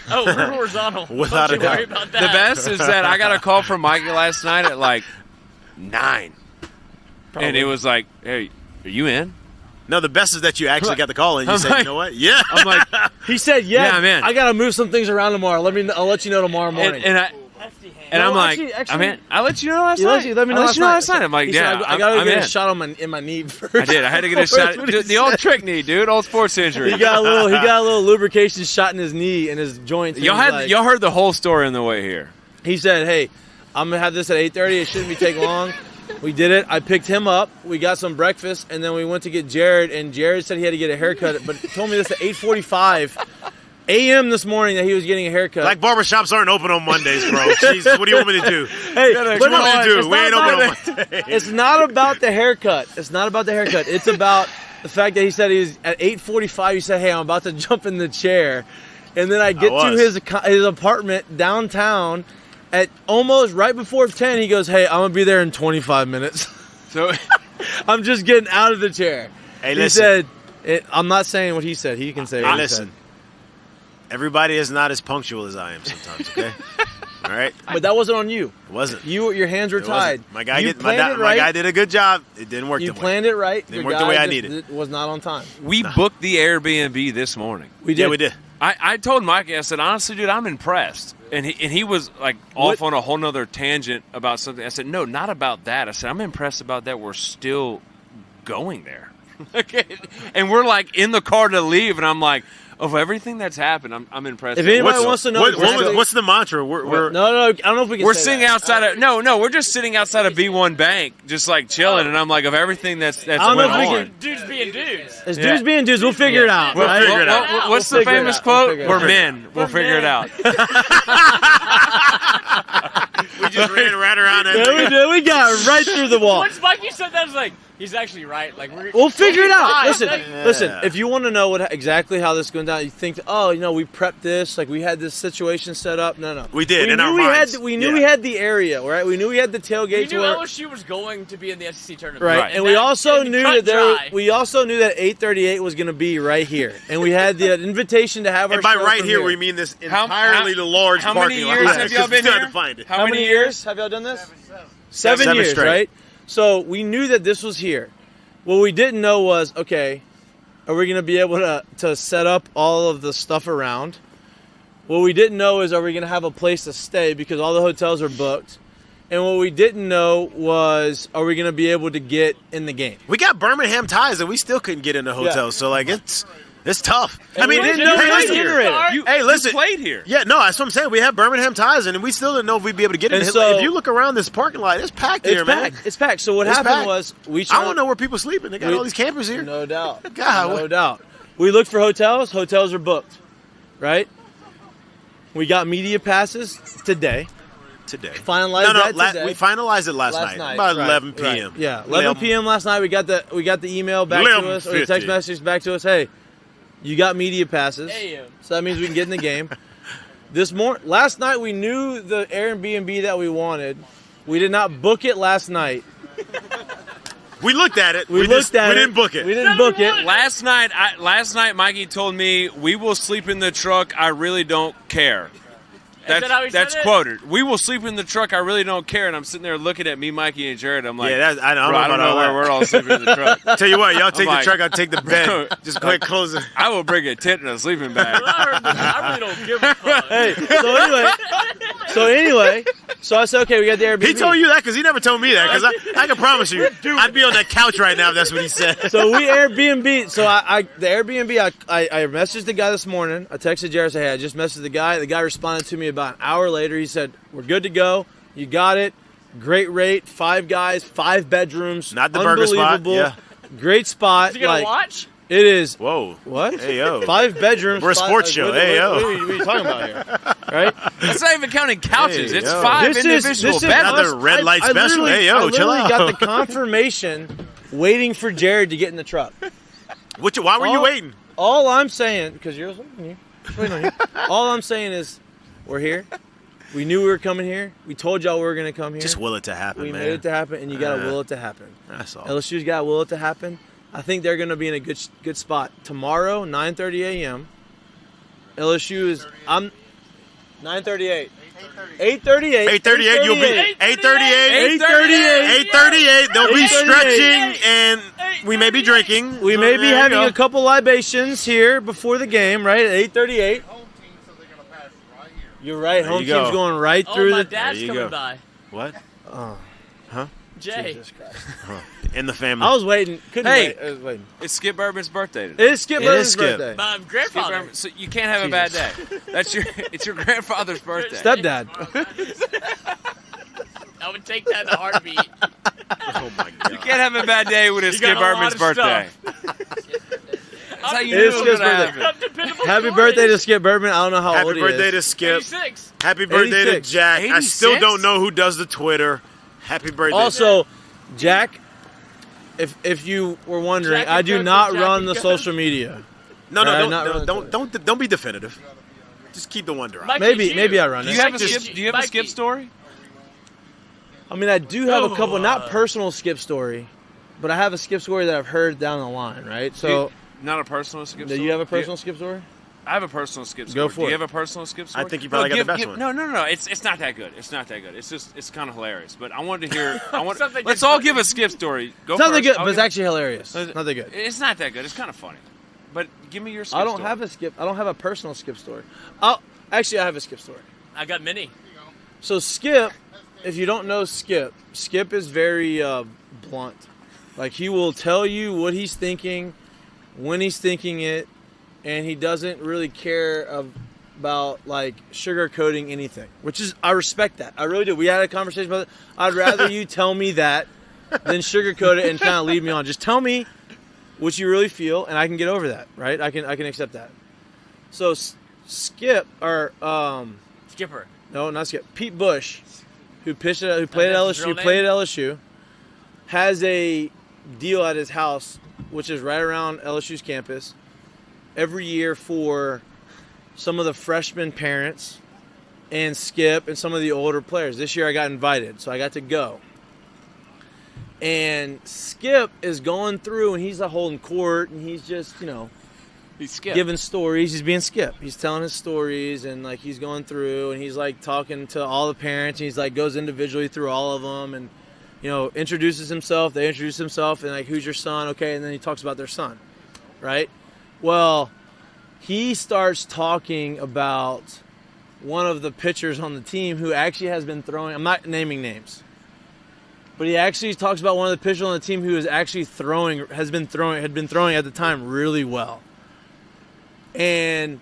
Oh, we're horizontal. Without Don't a you worry doubt. about that. The best is that I got a call from Mikey last night at like 9. Probably. And it was like, hey, are you in? No, the best is that you actually got the call and you I'm said, like- you know what? Yeah. I'm like, He said, Yeah, I'm in. I got to move some things around tomorrow. I'll let you know tomorrow morning. and I'm No, like, actually- I'm in. I let you know last You night. let me know last night. I'm like, He said, yeah, I got to I'm get in. a shot in my knee first. I did. I had to get a shot. That's what he The old trick knee, dude. Old sports injury. He got a little lubrication shot in his knee and his joints. and Y'all he was like- y'all heard the whole story on the way here. He said, hey, I'm going to have this at 8:30. It shouldn't be taking long. We did it. I picked him up. We got some breakfast, and then we went to get Jared, and Jared said he had to get a haircut, but told me this at 8:45 a.m. this morning that he was getting a haircut. Like barbershops aren't open on Mondays, bro. Jeez, what do you want me to do? Hey, What but do you want me to it's do? We not ain't about open on it. Mondays. It's not about the haircut. It's about the fact that he said he's at 8:45. He said, hey, I'm about to jump in the chair. And then I get to his apartment downtown at almost right before 10. He goes, hey, I'm going to be there in 25 minutes. So I'm just getting out of the chair. Hey, He listen. said, I'm not saying what he said. He can say what he Listen. said. Everybody is not as punctual as I am sometimes, okay? All right? But that wasn't on you. It wasn't. Your hands were It wasn't. tied. My guy, You my planned it right. guy did a good job. It didn't work You the way. planned it right. Didn't Your work the way guy I just needed. was not on time. we booked the Airbnb this morning. We did. Yeah, we did. I told Mikey, I said, honestly, dude, I'm impressed. And he was like off on a whole nother tangent about something. I said, no, not about that. I said, I'm impressed about that we're still going there. Okay. And we're like in the car to leave, and I'm like, of everything that's happened, I'm impressed. If anybody wants to know exactly- What's the mantra? We're No, I don't know if we can we're say sitting that. outside of no, we're just sitting outside of B1 Bank, just like chilling, and I'm like, of everything that's I don't know went if we on. can- Dudes being dudes. It's Yeah. dudes being dudes. We'll figure it out. We'll right? figure it out. What's We'll the figure it famous out. We'll quote? figure it We're out. men. We'll figure it out. we just ran right around that Yeah, thing. we did. We got right through the wall. Once Mikey said that, I was like, he's actually right. Like We'll figure it out. Listen, Yeah. listen. If you want to know exactly how this is going down, you think, oh, we prepped this, like we had this situation set up. No. We did, in knew our we minds. we knew Yeah. we had the area, right? We knew we had the tailgate We to knew where, LSU was going to be in the SEC tournament. right, and we that also didn't knew cut that dry. we also knew that 8:38 was going to be right here, and we had the invitation to have our And by show right from here, we mean this How- entirely the large how many parking years lot. have y'all Because we been still had here? to find it. How many years have y'all done this? Seven years, straight. right? So we knew that this was here. What we didn't know was, okay, are we going to be able to set up all of the stuff around? What we didn't know is, are we going to have a place to stay because all the hotels are booked? And what we didn't know was, are we going to be able to get in the game? We got Birmingham ties and we still couldn't get in the hotel. So like it's tough. And we didn't know hey, we listen, generated. Hey, listen. You played here. Yeah, no, that's what I'm saying. We have Birmingham ties, and we still didn't know if we'd be able to get in. And so- If you look around this parking lot, it's packed here, It's man. packed. It's packed. So what It's happened packed. was I don't know where people sleeping. They got all these campers here. No doubt. God, no what- doubt. We looked for hotels. Hotels are booked, right? We got media passes today. Finalized today. We finalized it last night. About 11 p.m. Right. Yeah, 11 p.m. last night. We got the email back to us, or the text message back to us. Hey, you got media passes, so that means we can get in the game. Last night we knew the Airbnb that we wanted. We did not book it last night. We looked at it. We didn't book it. We didn't book it. Last night, Mikey told me, "We will sleep in the truck. I really don't care." That's quoted. We will sleep in the truck. I really don't care. And I'm sitting there looking at me, Mikey, and Jared. I'm like, I don't know where we're all sleeping in the truck. Tell you what, y'all take the truck. I'll take the bed. Just go ahead, close it. I will bring a tent and a sleeping bag. I really don't give a fuck. Hey, so anyway, I said, okay, we got the Airbnb. He told you that because he never told me that. Because I can promise you, I'd be on that couch right now if that's what he said. So we Airbnb. So the Airbnb, I messaged the guy this morning. I texted Jared, said, hey, I just messaged the guy. The guy responded to me about an hour later. He said, we're good to go. You got it. Great rate. 5 guys, 5 bedrooms. Not the burger spot. Yeah. Great spot. Is he going to watch? It is. Whoa. What? Hey, yo. 5 bedrooms. We're a sports show. Hey, yo. What are you talking about here? Right? That's not even counting couches. Hey, it's yo. 5 This individual is bedrooms. Another red light special. Hey, yo, chill out. I got the confirmation waiting for Jared to get in the truck. Why were you waiting? All I'm saying, because you're waiting on you. All I'm saying is, we're here. We knew we were coming here. We told y'all we were going to come here. Just will it to happen, we man. made it to happen, and you got to will it to happen. That's all. LSU's got to will it to happen. I think they're going to be in a good spot. Tomorrow, 9:30 a.m. LSU is 9:38. 8:38. 8:38. You'll be 8:38. 8:38. They'll be stretching, and we may be drinking. We may be having a couple libations here before the game, right? At 8:38. You're right. Home team's going right through my dad's coming by. What? Huh? Jay. Jesus Christ. In the family. I was waiting. Couldn't Hey. wait. I was waiting. It's Skip Bourbon's birthday today. It is Skip Bourbon's Skip. birthday. My Skip grandfather. Bourbon, so you can't have a bad day. It's your grandfather's birthday. Stepdad. I would take that in a heartbeat. Oh, my God. You can't have a bad day when it's You got Skip a lot Bourbon's of birthday. stuff. That's how you It knew is it was Skip's gonna birthday. happen. Dependable Happy stories. birthday to Skip Bourbon. I don't know how old Happy he is. birthday to Skip. 86. Happy birthday 86. to Jack. I still 86? don't know who does the Twitter. Happy birthday. Also, Jack, if you were wondering, Jack I and do Coke not and Jack run and the Coke. social media. no, not really. don't be definitive. Just keep the wonder out. Mikey, Maybe I run Do it. you have a Mikey. skip? Do you have a skip Mikey. story? I mean, I do have a couple, not personal Skip story, but I have a Skip story that I've heard down the line, right? So, Not a personal skip do story. you have a personal Skip story? I have a personal skip story. Go for Do you it. have a personal skip story? I think you probably got the best one. No. It's not that good. It's not that good. It's kind of hilarious. But I wanted to hear. Something Let's good. all give a skip story. Go It's not that first. good, I'll but it's give- actually hilarious. Not that good. It's not that good. It's kind of funny. But give me your skip I don't story. have a Skip. I don't have a personal Skip story. I have a Skip story. I got many. So Skip, if you don't know Skip is very blunt. Like, he will tell you what he's thinking, when he's thinking it, and he doesn't really care about like sugarcoating anything. Which is, I respect that. I really do. We had a conversation about it. I'd rather you tell me that than sugarcoat it and kind of lead me on. Just tell me what you really feel, and I can get over that. Right? I can accept that. So Skip or Skipper. no, not Skip. Pete Bush, who played at that's his real LSU, has a deal at his house, which is right around LSU's campus, every year for some of the freshman parents and Skip and some of the older players. This year I got invited, so I got to go. And Skip is going through, and he's like holding court, and he's just, He's skip. giving stories. He's being Skip. He's telling his stories, and like he's going through, and he's like talking to all the parents. And he's like goes individually through all of them, and introduces himself. They introduce himself, and like, who's your son? Okay, and then he talks about their son, right? Well, he starts talking about one of the pitchers on the team who actually has been throwing. I'm not naming names, but he actually talks about one of the pitchers on the team who is actually had been throwing at the time really well. And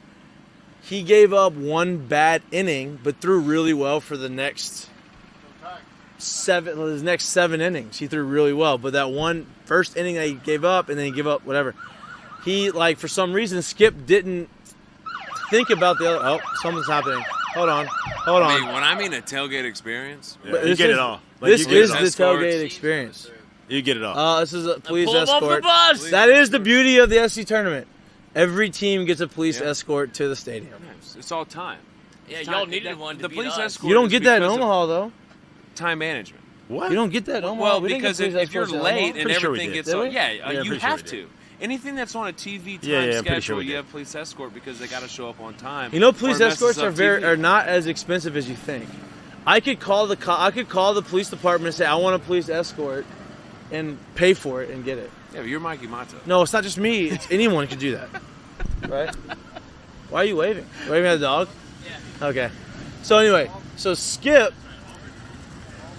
he gave up one bad inning, but threw really well for the next his next 7 innings. He threw really well, but that one first inning that he gave up, and then he gave up whatever. he like for some reason Skip didn't think about the other. Oh, something's happening. Hold on. I mean, when I mean a tailgate experience, Yeah, you get it all. Like, This you get is it the all. tailgate experience. You get it all. This is a police Pull 'em off the escort. bus. That is the beauty of the SC tournament. Every team gets a police escort to the stadium. it's all time. Yeah, y'all needed one to the beat police us. escort. You don't is get that in because of Omaha though. Time management. What? You don't get that in Omaha. Well, We didn't get because police if you're escorts in late Omaha. and Pretty sure we everything did. gets Did we? you Yeah, you pretty sure have we to. did. Anything that's on a TV time Yeah, I'm pretty sure schedule, we you did. have police escort because they got to show up on time. You know, or police it messes escorts up are TV. not as expensive as you think. I could call the police department and say I want a police escort, and pay for it and get it. Yeah, but you're Mikie Mahtook. No, it's not just me. It's anyone can do that, right? Why are you waving? Waving at the dog? Yeah. Okay. So anyway, so Skip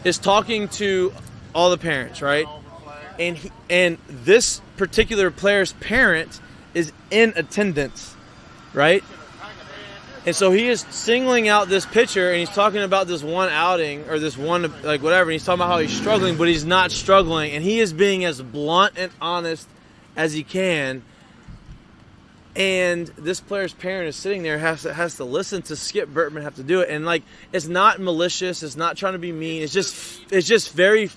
is talking to all the parents, right? And this particular player's parent is in attendance, right? And so he is singling out this pitcher, and he's talking about this one outing or this one, like whatever. And he's talking about how he's struggling, but he's not struggling, and he is being as blunt and honest as he can. And this player's parent is sitting there, has to listen to Skip Bertman have to do it, and like it's not malicious, it's not trying to be mean. It's just very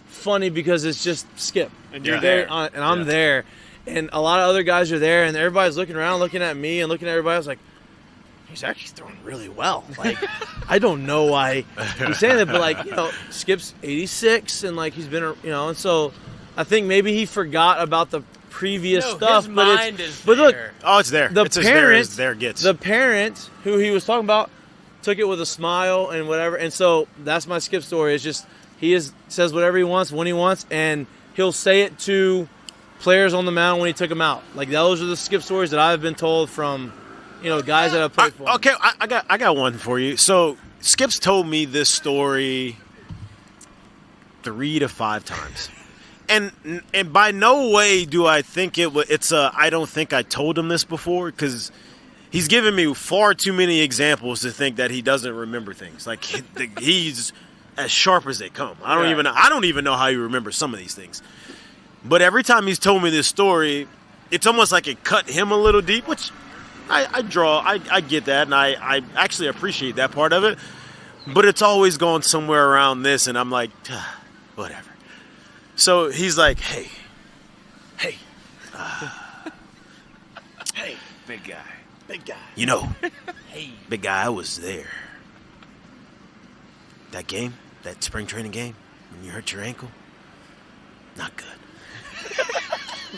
funny because it's just Skip, And you're very there. and I'm there, and a lot of other guys are there, and everybody's looking around, looking at me and looking at everybody. I was like, he's actually throwing really well. Like, I don't know why he's saying that, but like, Skip's 86 and like he's been, and so I think maybe he forgot about the previous stuff. His but mind is but look, there. Oh, it's there. It's as there as there gets. the parent who he was talking about took it with a smile and whatever, and so that's my Skip story. It's just says whatever he wants when he wants, and he'll say it to players on the mound when he took them out. Like those are the Skip stories that I've been told from. Guys that I've played for. Okay, I got one for you. So Skip's told me this story 3 to 5 times, and by no way do I think it's a I don't think I told him this before, because he's given me far too many examples to think that he doesn't remember things. Like he's as sharp as they come. I don't even know how he remembers some of these things. But every time he's told me this story, it's almost like it cut him a little deep, which. I get that, and I actually appreciate that part of it, but it's always going somewhere around this, and I'm like, whatever. So he's like, hey, hey, Big guy. Hey. big guy, I was there. That game, that spring training game, when you hurt your ankle, not good.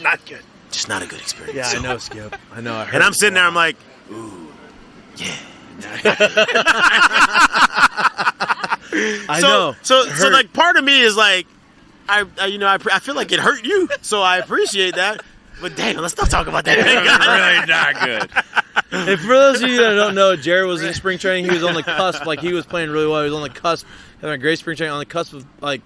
Not good. Just not a good experience. Yeah, I know, Skip. I know. And I'm sitting there, I'm like, ooh, yeah. I know. So Hurt. like, part of me is like, I feel like it hurt you, so I appreciate that. But damn, let's not talk about that. Really not good. And for those of you that don't know, Jared was in spring training. He was on the cusp. Like, he was playing really well. He was on the cusp, having a great spring training, on the cusp of, like,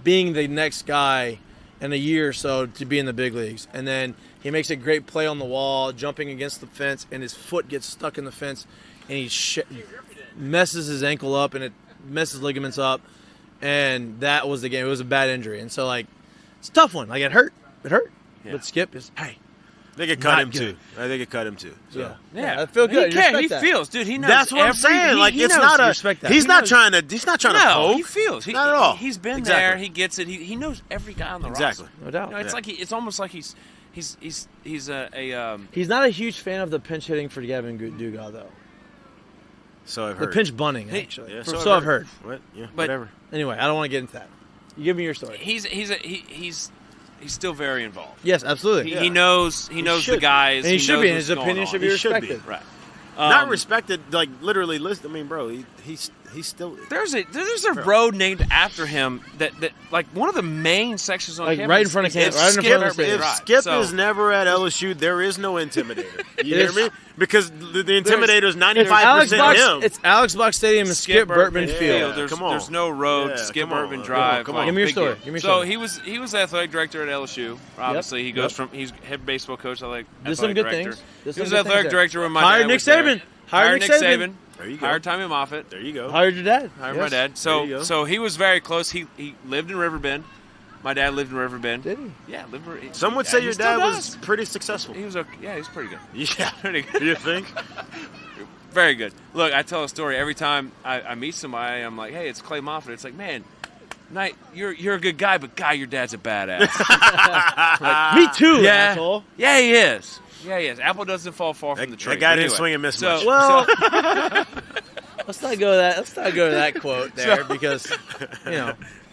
being the next guy in a year or so to be in the big leagues. And then he makes a great play on the wall, jumping against the fence, and his foot gets stuck in the fence, and he messes his ankle up, and it messes ligaments up. And that was the game. It was a bad injury. And so, like, it's a tough one. Like, it hurt. Yeah. But Skip is, hey. They could Not cut him good. too. I think it cut him too. So. Yeah. I feel good. He cares. He Respect that. feels, dude. He knows. That's what I'm saying. Like, it's knows. not a. respect that. He's He not knows. trying to. He's not trying to No, poke. he feels. Not at all. He's been Exactly. there. He gets it. He knows every guy on the Exactly. roster. No doubt. It's Yeah. like it's almost like he's a He's not a huge fan of the pinch hitting for Gavin Dugas, though. So I've The heard. pinch bunting, actually. Yeah, So I've heard. What? Yeah. But- Whatever. Anyway, I don't want to get into that. You give me your story. he's still very involved. Yes, absolutely. Yeah. He knows should the be. guys. And he should knows be, and what's his going opinion on. should be He should be. respected. Right. Not respected. Like, literally. Listen. I mean, bro. He's still. There's a road named after him that like one of the main sections on Like, campus right in front of is campus, right in Skip front of the Urban stadium. If Drive. Skip So- is never at LSU, there is no intimidator. You It hear is- me? Because the intimidator is It's 95% him. It's Alex Box Stadium and Skip Burtman Yeah. Field. There's, Come on. there's no road. Yeah, Skip come on. Urban Yeah, Drive. come on. like, Give me your big story. deal. Give me your So story. he was the athletic director at LSU. Obviously, he goes Yep. he's head baseball coach. I like Did some athletic good director. things. Did He some was good athletic things director when my Hired dad Nick was there. Saban. Hired Nick Saban. There you go. Hired Tommy Moffit. There you go. Hired your dad. Hired Yes. my dad. There you go. So he was very close. He lived in Riverbend. My dad lived in Riverbend. Did he? Yeah, Some would say your dad was pretty successful. He was okay. Yeah, he's pretty good. Yeah, Pretty good. you think? Very good. Look, I tell a story every time I meet somebody. I'm like, hey, it's Clay Moffit. It's like, man, Knight, you're a good guy, but your dad's a badass. Me too, yeah, asshole. Yeah, he is. Yeah, he is. Apple doesn't fall far from the tree. That guy But didn't anyway, swing and miss so, much. Well, let's not go to that. Let's not go to that quote there because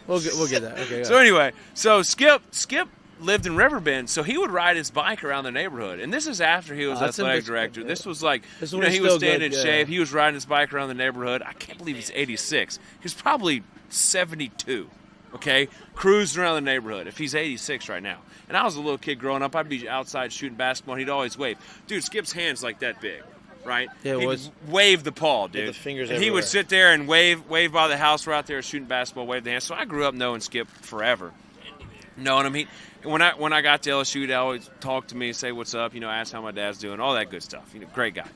we'll get that. Okay. Go So anyway, Skip lived in Riverbend, so he would ride his bike around the neighborhood. And this is after he was athletic director. Yeah. This was like, This he one was was still staying good, in yeah. shape. He was riding his bike around the neighborhood. I can't believe he's 86. He's probably 72, okay? Cruising around the neighborhood if he's 86 right now. And I was a little kid growing up. I'd be outside shooting basketball, and he'd always wave. Dude, Skip's hand's like that big, right? Yeah, it He'd was. wave the paw, dude. the fingers and he would everywhere. sit there and wave by the house. We're out there shooting basketball, wave the hand. So I grew up knowing Skip forever. Knowing him, when I got to LSU, he'd always talk to me, say what's up, ask how my dad's doing, all that good stuff. Great guy.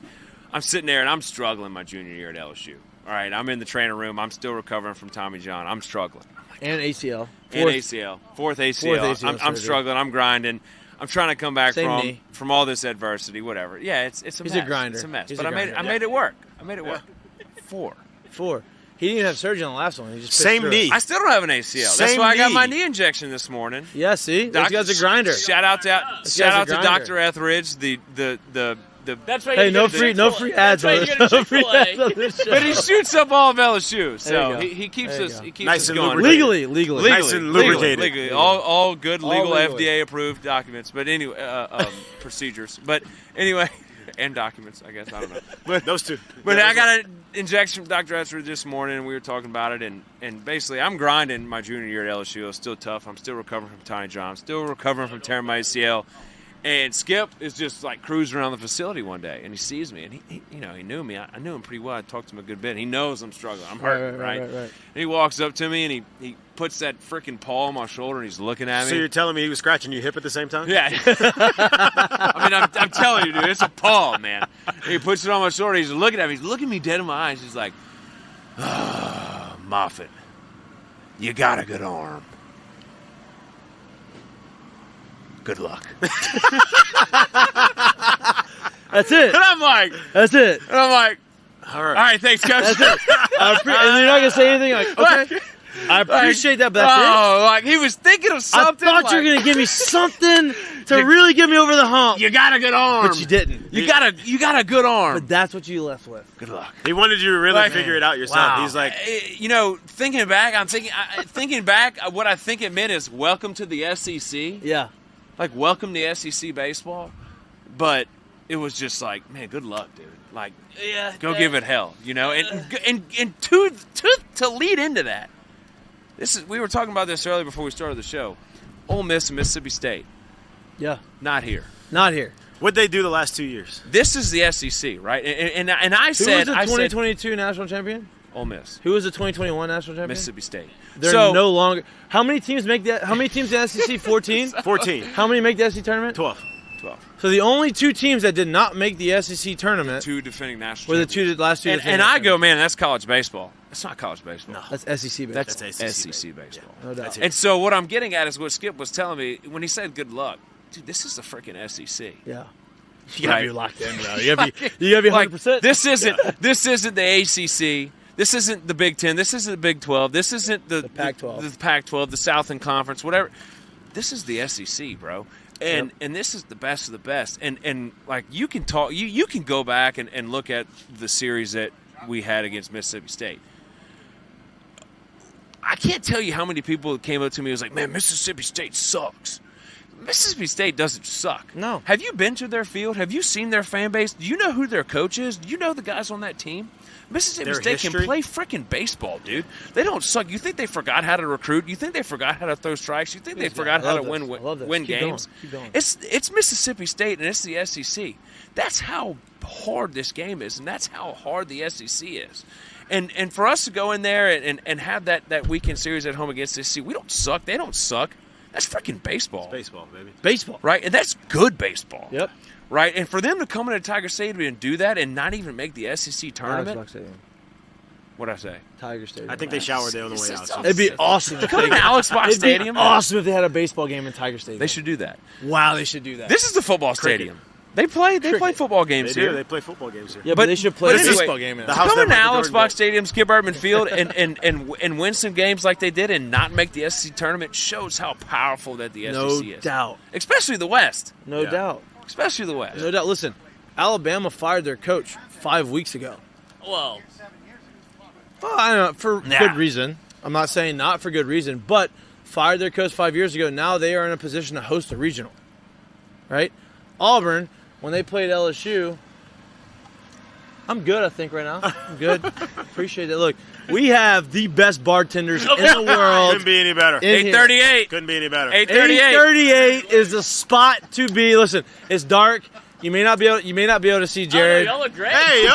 I'm sitting there and I'm struggling my junior year at LSU. All right, I'm in the training room. I'm still recovering from Tommy John. I'm struggling. And ACL. And ACL, fourth ACL. I'm surgery. struggling. I'm grinding. I'm trying to come back Same knee. from all this adversity, whatever. Yeah, it's a He's mess. a grinder. It's a mess. He's But a I grinder. made it work. I made it work. 4. He didn't even have surgery on the last one. He just Same pitched through it. knee. I still don't have an ACL. That's Same why I got my knee. knee injection this morning. Yeah, see? This guy's a grinder. Shout out to guy's a grinder. Dr. Etheridge, the That's why Hey, you no get a free Chick-fil-A. ads on That's why you this. get a No free Chick-fil-A. ads on this show. but he shoots up all of LSU, There you so go. he keeps There you us go. he keeps Nice us and going. lubricated. Legally. Nice and lubricated. Legally. All good, All legal, legally. FDA approved documents. But anyway, procedures. But anyway, and documents, I guess. I don't know. But Those two. But I got an injection from Dr. Etheridge this morning, and we were talking about it. And basically, I'm grinding my junior year at LSU. It's still tough. I'm still recovering from Tommy John. I'm still recovering from tearing my ACL. And Skip is just like cruising around the facility one day, and he sees me, and he knew me. I knew him pretty well. I talked to him a good bit. He knows I'm struggling. I'm hurting, right? Right. And he walks up to me, and he puts that freaking paw on my shoulder, and he's looking at me. So you're telling me he was scratching your hip at the same time? Yeah. I mean, I'm telling you, dude, it's a paw, man. He puts it on my shoulder. He's looking at me. He's looking me dead in my eyes. He's like, Moffit, you got a good arm. Good luck. That's it. And I'm like, All all right, thanks, coach. That's it. And you're not gonna say anything like, okay. I appreciate that, but that's it. Oh, like he was thinking of something. I thought you were gonna give me something to really get me over the hump, You got a good arm. but you didn't. You got a good arm. But that's what you left with. Good luck. He wanted you to really Like, figure it out yourself. wow. He's like, Thinking back, thinking back, what I think it meant is welcome to the SEC. Yeah. Like, welcome to SEC baseball. But it was just like, man, good luck, dude. Like, Yeah. go give it hell, And to lead into that, we were talking about this earlier before we started the show. Ole Miss and Mississippi State, Yeah. not here. Not here. what'd they do the last 2 years? This is the SEC, right? And I Who was said, the 2022 national champion? Ole Miss, Who was the 2021 national champion? Mississippi State. They're so, no longer. How many teams make that? How many teams in the SEC? 14. 14. How many make the SEC tournament? 12. 12. So the only 2 teams that did not make the SEC tournament 2 defending national were the champions. last 2. And defending I national go, man, that's college baseball. That's not college baseball. No. champions. That's SEC. That's That's SEC ACC baseball. no doubt. That's it. And so what I'm getting at is what Skip was telling me when he said good luck. Dude, this is the freaking SEC. Yeah. You gotta Right. be locked in, bro. You gotta be 100%. This isn't the ACC. This isn't the Big Ten. This isn't the Big 12. This isn't the Pac-12. The Pac-12, the Southern Conference, whatever. This is the SEC, bro. And this is the best of the best. And like you can talk, you can go back and look at the series that we had against Mississippi State. I can't tell you how many people came up to me and was like, man, Mississippi State sucks. Mississippi State doesn't suck. No. Have you been to their field? Have you seen their fan base? Do you know who their coach is? Do you know the guys on that team? Mississippi Their State can history? play freaking baseball, dude. They don't suck. You think they forgot how to recruit? You think they forgot how to throw strikes? You think they forgot how to win games? Keep going. It's Mississippi State and it's the SEC. That's how hard this game is, and that's how hard the SEC is. And for us to go in there and have that weekend series at home against the SEC, we don't suck. They don't suck. That's freaking baseball. It's baseball, baby. Baseball. Right? And that's good baseball. Yep. Right? And for them to come into Tiger Stadium and do that and not even make the SEC tournament, What'd I say? Tiger Stadium. I think they showered there on the way out. So. It'd be awesome. If Come they, to Alex Box it'd be Stadium. awesome if they had a baseball game in Tiger Stadium. They should do that. Wow, they should do that. This is the football stadium. They play football games They here. do. They play football games here. Yeah, but they should play a but anyway, baseball game in the it. house- Come that into Michael Alex Jordan Box Stadium, Skip Urban Field, and win some games like they did, and not make the SEC tournament shows how powerful that the No SEC is. doubt. Especially the West. No Yeah. doubt. Especially the West. No doubt. Listen, Alabama fired their coach 5 weeks ago. Well, Well, I don't know, for good reason. I'm not saying not for good reason, but fired their coach 5 years ago. Now they are in a position to host a regional. Right? Auburn, when they played LSU, I'm good, I think, right now. I'm good. Appreciate it. Look, we have the best bartenders in the world. Couldn't be any better. in here. 8:38. Couldn't be any better. 8:38. 8:38 is the spot to be. Listen, it's dark. You may not be able to see Jared. Oh, y'all look great. Hey, yo!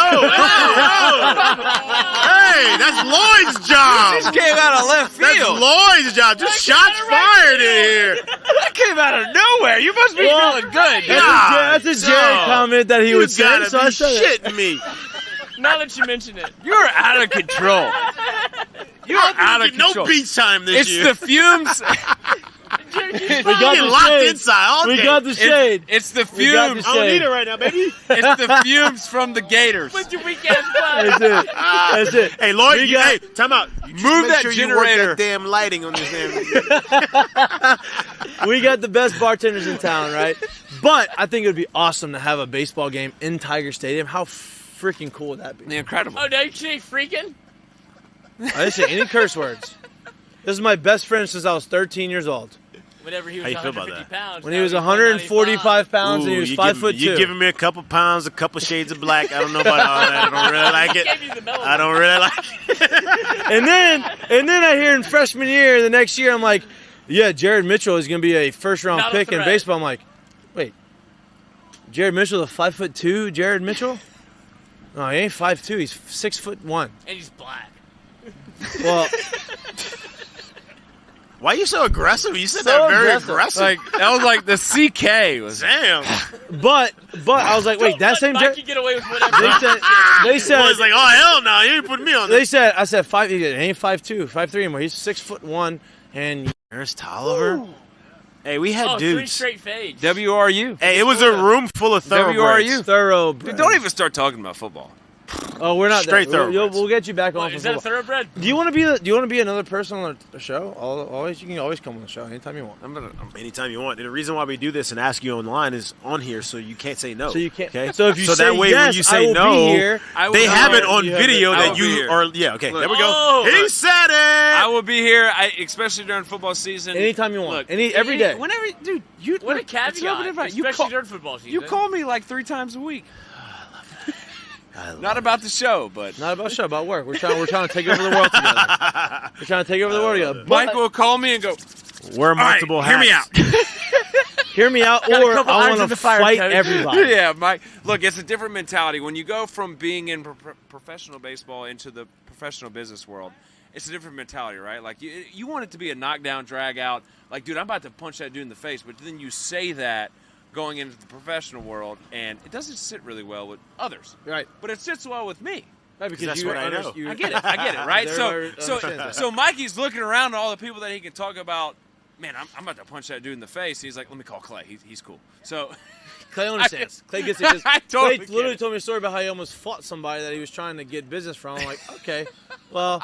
Hey, that's Lloyd's job. Just came out of left That's field. Lloyd's job. Just shots fired in here. That came out of nowhere. You must be Well, feeling good. That's a Jared comment that he would say. gotta So be I said it. shitting me. Now that you mention it. You're out of control. You're out of No control. beach time this It's year. the fumes. We Get got the locked shade. inside all We day. got the shade. It's the We got fumes. the I don't shade. need it right now, baby. It's the fumes from the Gators. With your weak ass butt. That's it. That's it. Hey, Lloyd, We got- hey, time out. You just Move make that sure generator. You work that damn lighting on this damn. We got the best bartenders in town, right? But I think it would be awesome to have a baseball game in Tiger Stadium. How freaking cool would that be? Incredible. Oh, don't you say freaking? I didn't say any curse words. This is my best friend since I was 13 years old. Whenever he was How you feel about 150 that? pounds. When now he was he's 145 pounds and he was you 5'2". You giving me a couple pounds, a couple shades of black. I don't know about all that. I don't really like Gave you it. the mellow I don't really like it. And then I hear in freshman year, the next year, I'm like, yeah, Jared Mitchell is going to be a first-round Not a pick in threat. baseball. I'm like, wait, Jared Mitchell, the 5'2", Jared Mitchell? No, he ain't 5'2", he's 6'1". And he's black. Well, Why are you so aggressive? You said So that very aggressive. aggressive. Like that was like the CK was. Damn. but I was like, wait, that same Mikey Jared? get away with whatever. They said, Well, it's like, oh hell no, you ain't putting me on they this. said, I said 5. He ain't 5'2", 5'3" anymore. He's 6'1", and There's Tolliver. Hey, we had Oh, 3 dudes. straight fades. WRU. Hey, it was a room full of thoroughbreds. WRU. thorough. Dude, don't even start talking about football. Oh, we're not Straight there. thoroughbreds. We'll get you back on. What, for is that a football. thoroughbred? Do you want to be another person on the show? Always, you can always come on the show anytime you want. Anytime you want. And the reason why we do this and ask you online is on here, so you can't say no. So you can't. Okay. So if you so say that way yes, when you I say will no, be here. they have it on You have video it. I that will be you here. are. Yeah. Okay. Look. There we go. Oh. He said it. I will be here, especially during football season. Anytime you want. Look, every day. Whenever, dude. You What a look, it's caveat, open invite. especially during football season. You call me like 3 times a week. Not about the show, but Not about show, about work. We're trying to take over the world together. We're trying to take over the world together. Mike But- will call me and go, Wear all right, multiple hear hats. me out. hear me out, Got a or couple I irons want in to the fire, fight Coach. everybody. Yeah, Mike. Look, it's a different mentality. When you go from being in professional baseball into the professional business world, it's a different mentality, right? Like, you want it to be a knockdown, drag out. Like, dude, I'm about to punch that dude in the face. But then you say that going into the professional world, and it doesn't sit really well with others. Right. But it sits well with me. Right, because That's you what I know. you- I get it, right? Everybody So understands that. so Mikey's looking around at all the people that he can talk about. Man, I'm about to punch that dude in the face. He's like, let me call Clay. He's cool. So Clay understands. Clay gets it. 'Cause I totally Clay get literally it. told me a story about how he almost fought somebody that he was trying to get business from. I'm like, okay, well,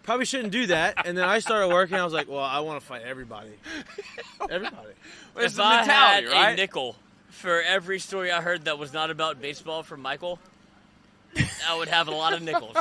probably shouldn't do that. And then I started working. I was like, well, I want to fight everybody. Everybody. it's If the I mentality, had right? a nickel for every story I heard that was not about baseball from Michael, I would have a lot of nickels.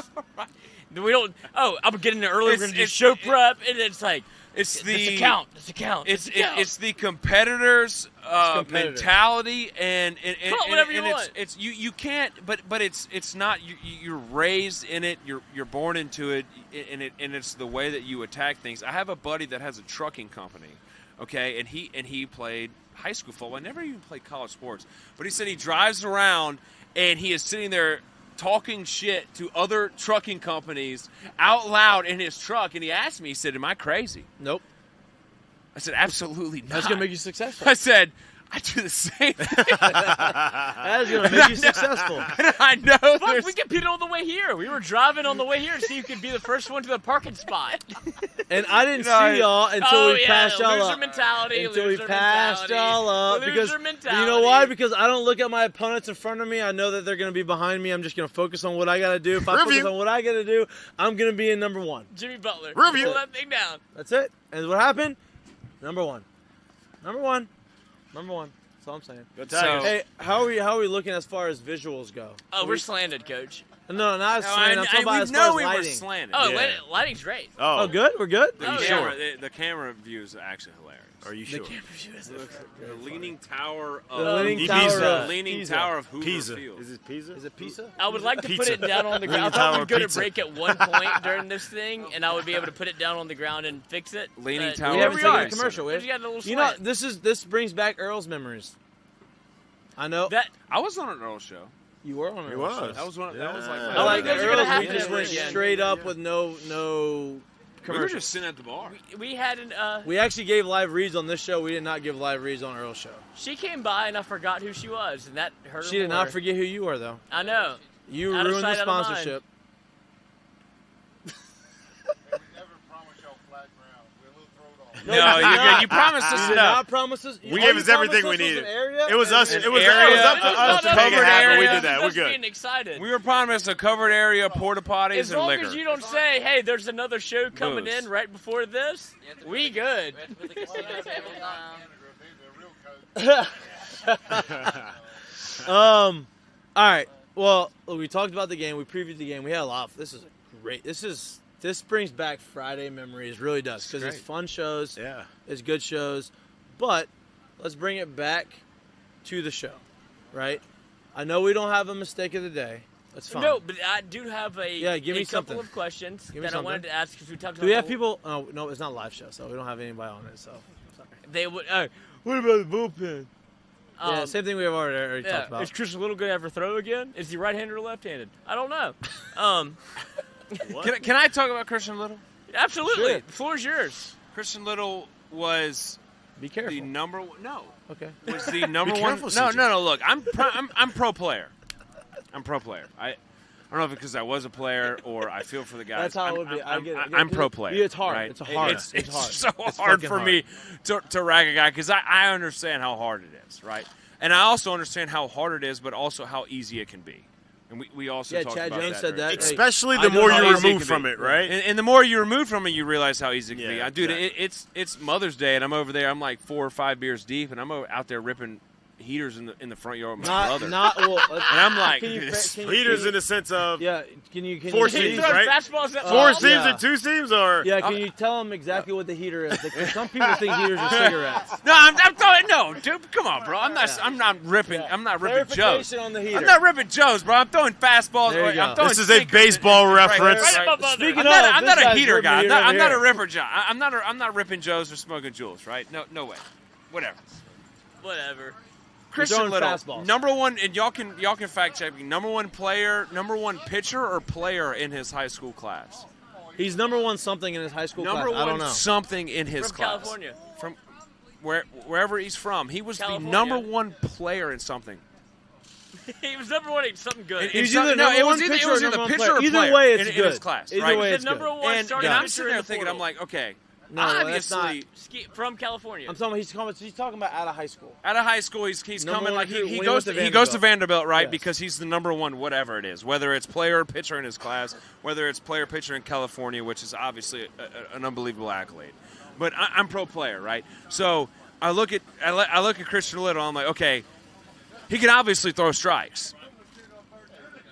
We don't. Oh, I'm getting there early. We're gonna do It's- show prep, and it's like It's this the account. This account. It's this account. it's the competitors' competitive. mentality and Call it whatever you and want. it's you can't but it's not you're raised in it, you're born into it, and it's the way that you attack things. I have a buddy that has a trucking company, okay, and he played high school football. I never even played college sports, but he said he drives around and he is sitting there talking shit to other trucking companies out loud in his truck, and he asked me, he said, am I crazy? Nope. I said, absolutely not. That's gonna make you successful. I said, I do the same thing. That is going to make you successful. I know. Fuck, we competed on the way here. We were driving on the way here to see who could be the first one to the parking spot. And I didn't see y'all until we passed y'all loser up. mentality. Until we loser passed mentality, y'all up. loser Because mentality. you know why? Because I don't look at my opponents in front of me. I know that they're going to be behind me. I'm just going to focus on what I got to do. If I focus on what I got to do, I'm going to be in number one. Jimmy Butler. Review. Pull that thing down. That's it. And what happened? Number one. Number one. Number one. That's all I'm saying. Go Tigers. Hey, how are we looking as far as visuals go? Oh, we're slanted, Coach. No, not as slanted. I'm talking about as far as we were lighting. slanted. Oh, Yeah. lighting's great. Oh, good? We're good? The, Oh, camera, the camera view is actually hilarious. Are you sure? The leaning tower of The leaning tower tower of- the leaning Pisa. tower of Hoover Pisa. Field. Is it Pisa? Is it pizza? I would like to put Pizza. it down on the ground. I Leaning thought we tower were going to pizza. break at one point during this thing, and I would be able to put it down on the ground and fix it. Leaning but tower We here haven't we taken are. a commercial. We just got a little You know, slant. this brings back Earl's memories. I know. That I was on an Earl show. You were on He Earl's was. show. That was one. Yeah. That was like. I I like those the are gonna Earl's. We happen just went again. straight up with no We were commercials. just sitting at the bar. we had an. We actually gave live reads on this show. We did not give live reads on Earl's show. She came by and I forgot who she was, and that hurt her She did more. not forget who you were, though. I know. You Out of ruined the sight, out of mind. sponsorship. No, you promised us You did enough. not promise us. We all gave you us everything promised we was needed. an area? It was us. And- It was area, up to us to make it covered happen. We area. did that. We're Just good. being excited. We were promised a covered area, porta potties, As and long liquor. as you don't say, "Hey, there's another show coming Booze. in right before this," we good. All right. Well, look, we talked about the game. We previewed the game. We had a lot. This is great. This brings back Friday memories. Really does, because it's fun shows. Yeah. It's good shows. But let's bring it back to the show, right? I know we don't have a mistake of the day. That's fine. No, but I do have a, Yeah, give me a couple something. of questions Give me that I something. wanted to ask because we talked about. Do we have the- people? Oh, no, it's not a live show, so we don't have anybody on it. So, sorry. They would. What about the bullpen? Yeah, um, same thing we have already yeah. talked about. Is Christian Little going to ever throw again? Is he right-handed or left-handed? I don't know. Can I talk about Christian Little? Absolutely. Sure. The floor is yours. Christian Little was Be careful. the number one. No, Okay. was the number Be one. careful, No, CJ. no. Look, I'm pro player. I'm pro player. I don't know if it's because I was a player or I feel for the guys. That's how I'm, it would be. I get it. I'm pro player. Yeah, it's hard. Right? It's hard. It's It's hard. so It's hard fucking for hard. me to rag a guy because I understand how hard it is, right? And I also understand how hard it is, but also how easy it can be. And we also Yeah, talked Chad about Jones that said during- that. Hey, Especially I the know more how you easy it remove can from be. it, right? And the more you remove from it, you realize how easy it can be. Yeah, Dude, exactly. it's Mother's Day, and I'm over there. I'm like 4 or 5 beers deep, and I'm out there ripping heaters in the front yard with my brother. Well, and I'm like, can you, dude, this- can you- Leaders in the sense of Yeah, can you Four you, He seams, throws right? fastballs at four balls. seams yeah. and two seams, or Yeah, can you tell them exactly what the heater is? Because some people think heaters are cigarettes. no, I'm throwing, no, dude, come on, bro. I'm not ripping. I'm not ripping Joe's. Clarification on the heater. I'm not ripping Joe's, bro. I'm throwing fastballs. There you go. I'm throwing This is a sinkers baseball right, reference. Right above mother. Speaking I'm not this a guy's heater ripping guy. the I'm not a over ripper Joe. I'm not ripping Joe's or smoking Jules, right? No way. Whatever. Whatever. Christian throwing Little, fastballs. number one, and y'all can fact check me. Number one player, number one pitcher or player in his high school class. He's number one something in his high school Number class. I don't one know. something in his From class. California. From wherever he's from. He was California. the number one player in something. He was number one in something good. It- He's It's not- either no, number it was one either- pitcher it was or either number one pitcher player. or Either player way, in- it's in good. his class, Either right? way, He's it's the number good. one And starting I'm pitcher sitting in there the thinking, I'm portal. like, okay, No, that's not. obviously From California. I'm talking. He's talking about out of high school. out of high school, he's Number coming one like recruit he when he goes went to to he goes to Vanderbilt. Vanderbilt, right? Yes. Because he's the number one, whatever it is, whether it's player or pitcher in his class, whether it's player pitcher in California, which is obviously an unbelievable accolade. But I'm pro player, right? So I look at Christian Little. I'm like, okay, he can obviously throw strikes.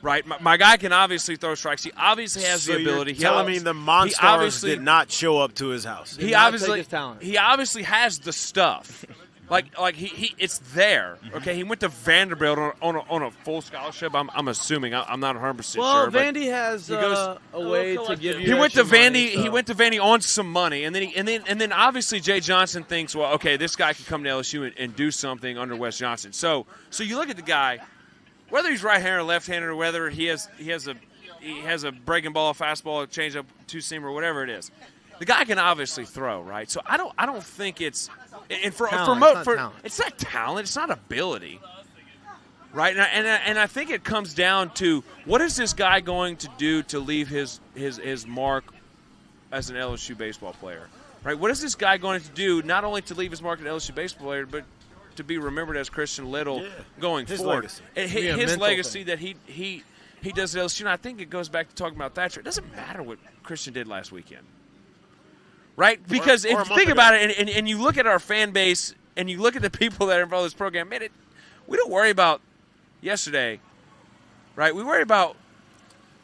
Right, my guy can obviously throw strikes. He obviously has so the you're ability. telling me the Monstars obviously- did not show up to his house. Did He not obviously take his talent. he obviously has the stuff. Like he it's there. Okay, he went to Vanderbilt on a full scholarship. I'm assuming. I'm not 100% Well, sure. but Vandy has he goes- a way to collective. give you. he went to extra money, Vandy. so. He went to Vandy on some money, and then obviously Jay Johnson thinks, well, okay, this guy could come to LSU and do something under Wes Johnson. So you look at the guy, whether he's right-handed or left-handed, or whether he has a breaking ball, a fastball, a changeup, two-seamer, whatever it is. the guy can obviously throw, right? So I don't think it's and for Talent, it's not talent, it's not ability, right? And I think it comes down to what is this guy going to do to leave his mark as an LSU baseball player, right? What is this guy going to do not only to leave his mark as an LSU baseball player, but to be remembered as Christian Little going forward? Legacy. His legacy that he does at LSU, and I think it goes back to talking about Thatcher. It doesn't matter what Christian did last weekend, right? Because if you think about it, and you look at our fan base, and you look at the people that are involved in this program, man, we don't worry about yesterday, right? We worry about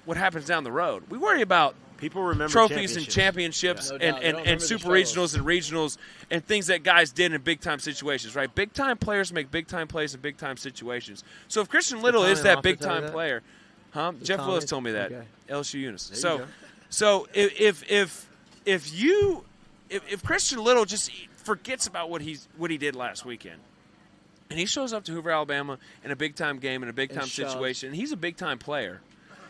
what happens down the road. We worry about people remember trophies and championships and super regionals and regionals and things that guys did in big-time situations, right? Big-time players make big-time plays in big-time situations. So if Christian Little is that big-time player – Jeff Willis told me that. Okay. LSU Unis. So if Christian Little just forgets about what he did last weekend, and he shows up to Hoover, Alabama in a big-time game in a big-time situation, and he's a big-time player,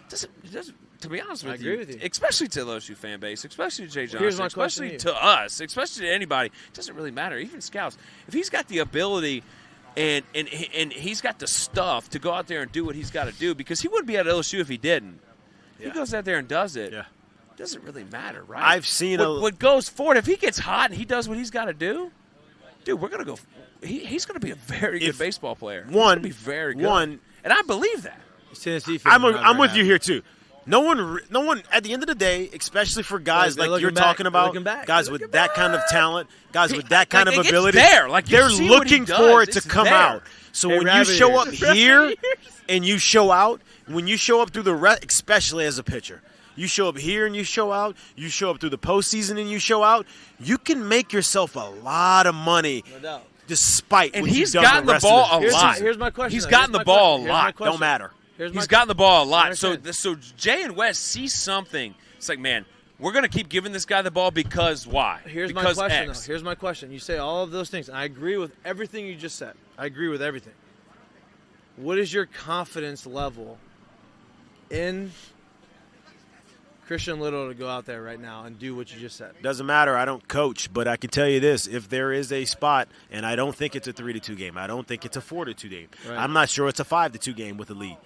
it doesn't to be honest with you, especially to the LSU fan base, especially to Jay Johnson, especially to us, especially to anybody, it doesn't really matter. Even scouts, if he's got the ability and he's got the stuff to go out there and do what he's got to do, because he wouldn't be at LSU if he didn't. He goes out there and does it. Yeah. It doesn't really matter, right? I've seen what goes forward. If he gets hot and he does what he's got to do, dude, we're gonna go. He's gonna be a very good baseball player. He's gonna be very good. And I believe that. I'm with you here too. No one. At the end of the day, especially for guys like you're talking about, guys with that kind of talent, guys with that kind of ability, they're looking for it to come out. So when you show up here and you show out, when you show up through the especially as a pitcher, you show up here and you show out, you show up through the postseason and you show out, you can make yourself a lot of money. No doubt. Despite and what he's you've done gotten the ball a lot. Here's my question. He's gotten the ball a lot. Don't matter. He's gotten the ball a lot. So Jay and Wes see something. It's like, man, we're going to keep giving this guy the ball because why? Here's my question. Here's my question. You say all of those things, and I agree with everything you just said. I agree with everything. What is your confidence level in Christian Little to go out there right now and do what you just said? Doesn't matter. I don't coach, but I can tell you this. If there is a spot, and I don't think it's a 3-2 game. I don't think it's a 4-2 game. Right. I'm not sure it's a 5-2 game with a lead.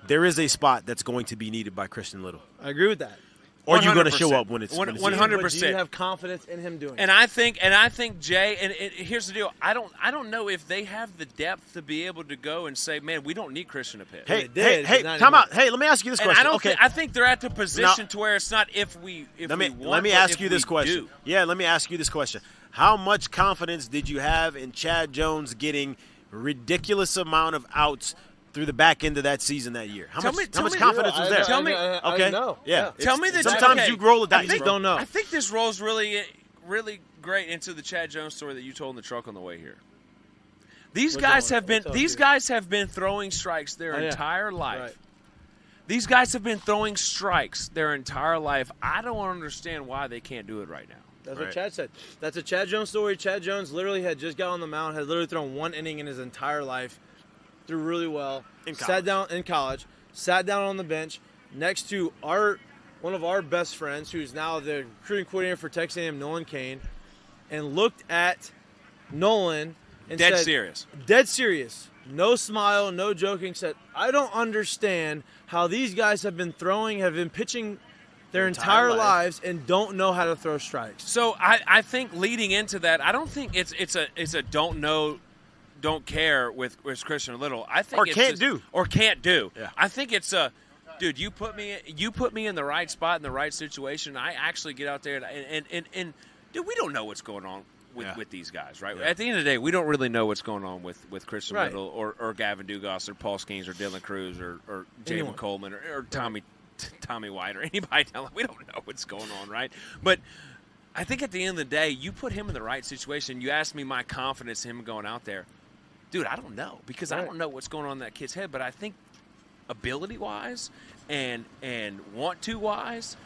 There is a spot that's going to be needed by Christian Little. I agree with that. Or you're going to show up when it's 100%. Do you have confidence in him doing it? And I think Jay. And here's the deal. I don't know if they have the depth to be able to go and say, man, we don't need Christian to pitch. Hey, time out. Hey, let me ask you this question. I think they're at the position to where it's not if we want. Let me ask you this question. Yeah, let me ask you this question. How much confidence did you have in Chad Jones getting ridiculous amount of outs through the back end of that season that year? How much confidence was there? Tell me. I know. Yeah. Tell me that. Sometimes you roll the dice. I don't know. I think this rolls really, really great into the Chad Jones story that you told in the truck on the way here. These guys have been throwing strikes their entire life. Right. These guys have been throwing strikes their entire life. I don't understand why they can't do it right now. That's what Chad said. That's a Chad Jones story. Chad Jones literally had just got on the mound, had literally thrown one inning in his entire life. Threw really well. Sat down in college. Sat down on the bench next to one of our best friends, who's now the recruiting coordinator for Texas A&M, Nolan Kane, and looked at Nolan and said, dead serious, no smile, no joking. Said, I don't understand how these guys have been pitching their entire lives and don't know how to throw strikes. So I think leading into that, I don't think it's a don't know. Don't care with Christian Little. I think can't do. Yeah. I think it's dude. You put me in the right spot in the right situation. I actually get out there and dude, we don't know what's going on with these guys, right? Yeah. At the end of the day, we don't really know what's going on with Christian Little or Gavin Dugas or Paul Skenes or Dylan Cruz or Jamin Coleman or Tommy White or anybody. We don't know what's going on, right? But I think at the end of the day, you put him in the right situation. You ask me my confidence in him going out there. Dude, I don't know because I don't know what's going on in that kid's head. But I think ability-wise and want-to-wise,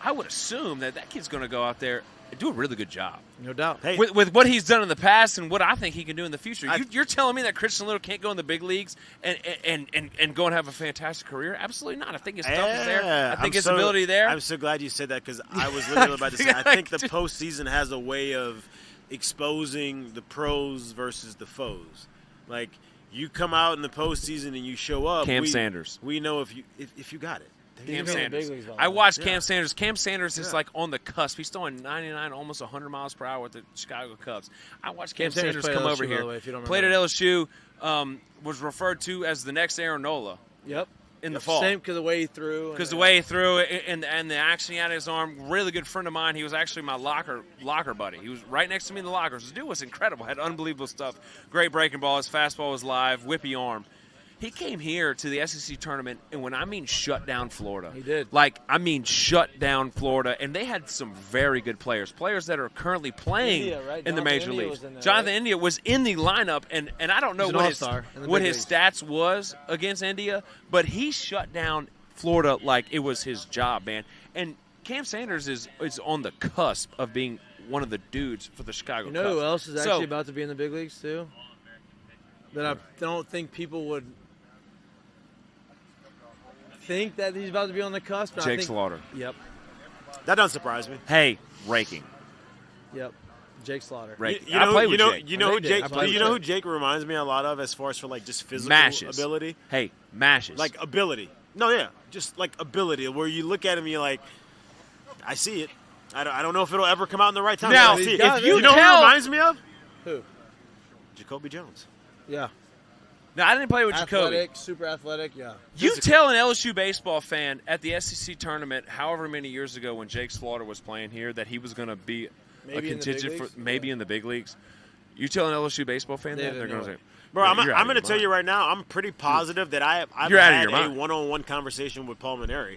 I would assume that kid's going to go out there do a really good job. No doubt. Hey, With what he's done in the past and what I think he can do in the future. You're telling me that Christian Little can't go in the big leagues and go and have a fantastic career? Absolutely not. I think his stuff is there. I think his ability there. I'm so glad you said that because I was literally about to say, I think the postseason has a way of exposing the pros versus the foes. Like, you come out in the postseason and you show up. Cam Sanders. We know if you got it. Cam Sanders. I watched Cam Sanders. Cam Sanders is like on the cusp. He's throwing 99, almost 100 miles per hour with the Chicago Cubs. I watched Cam Sanders come over here. Played at LSU. Was referred to as the next Aaron Nola. Yep. In the fall. Same because the way he threw. Because the way he threw and the action he had in his arm. Really good friend of mine. He was actually my locker buddy. He was right next to me in the lockers. This dude was incredible. Had unbelievable stuff. Great breaking ball. His fastball was live. Whippy arm. He came here to the SEC tournament, and when I mean shut down Florida. He did. Like, I mean shut down Florida. And they had some very good players. Players that are currently playing India, right? in the major leagues. There, Jonathan right? India was in the lineup, and I don't know what his stats was against India, but he shut down Florida like it was his job, man. And Cam Sanders is on the cusp of being one of the dudes for the Chicago Cubs. You know who else is actually about to be in the big leagues, too? That I don't think people would think that he's about to be on the cusp. Jake Slaughter. Yep. That doesn't surprise me. Hey, raking. Yep. Jake Slaughter. Raking. You know Jake. who Jake reminds me a lot of as far as for like just physical ability? Hey, mashes. Like ability. No, yeah, just like ability. Where you look at him, you're like, I see it. I don't know if it'll ever come out in the right time. Now, I see it. if you know who reminds me of? Who? Jacoby Jones. Yeah. No, I didn't play with Jacoby. Super athletic, yeah. You tell an LSU baseball fan at the SEC tournament, however many years ago when Jake Slaughter was playing here, that he was going to be a contingent for maybe in the big leagues. You tell an LSU baseball fan that, they're going to say, bro, I'm going to tell you right now, I'm pretty positive that I've had a one-on-one conversation with Paul Maneri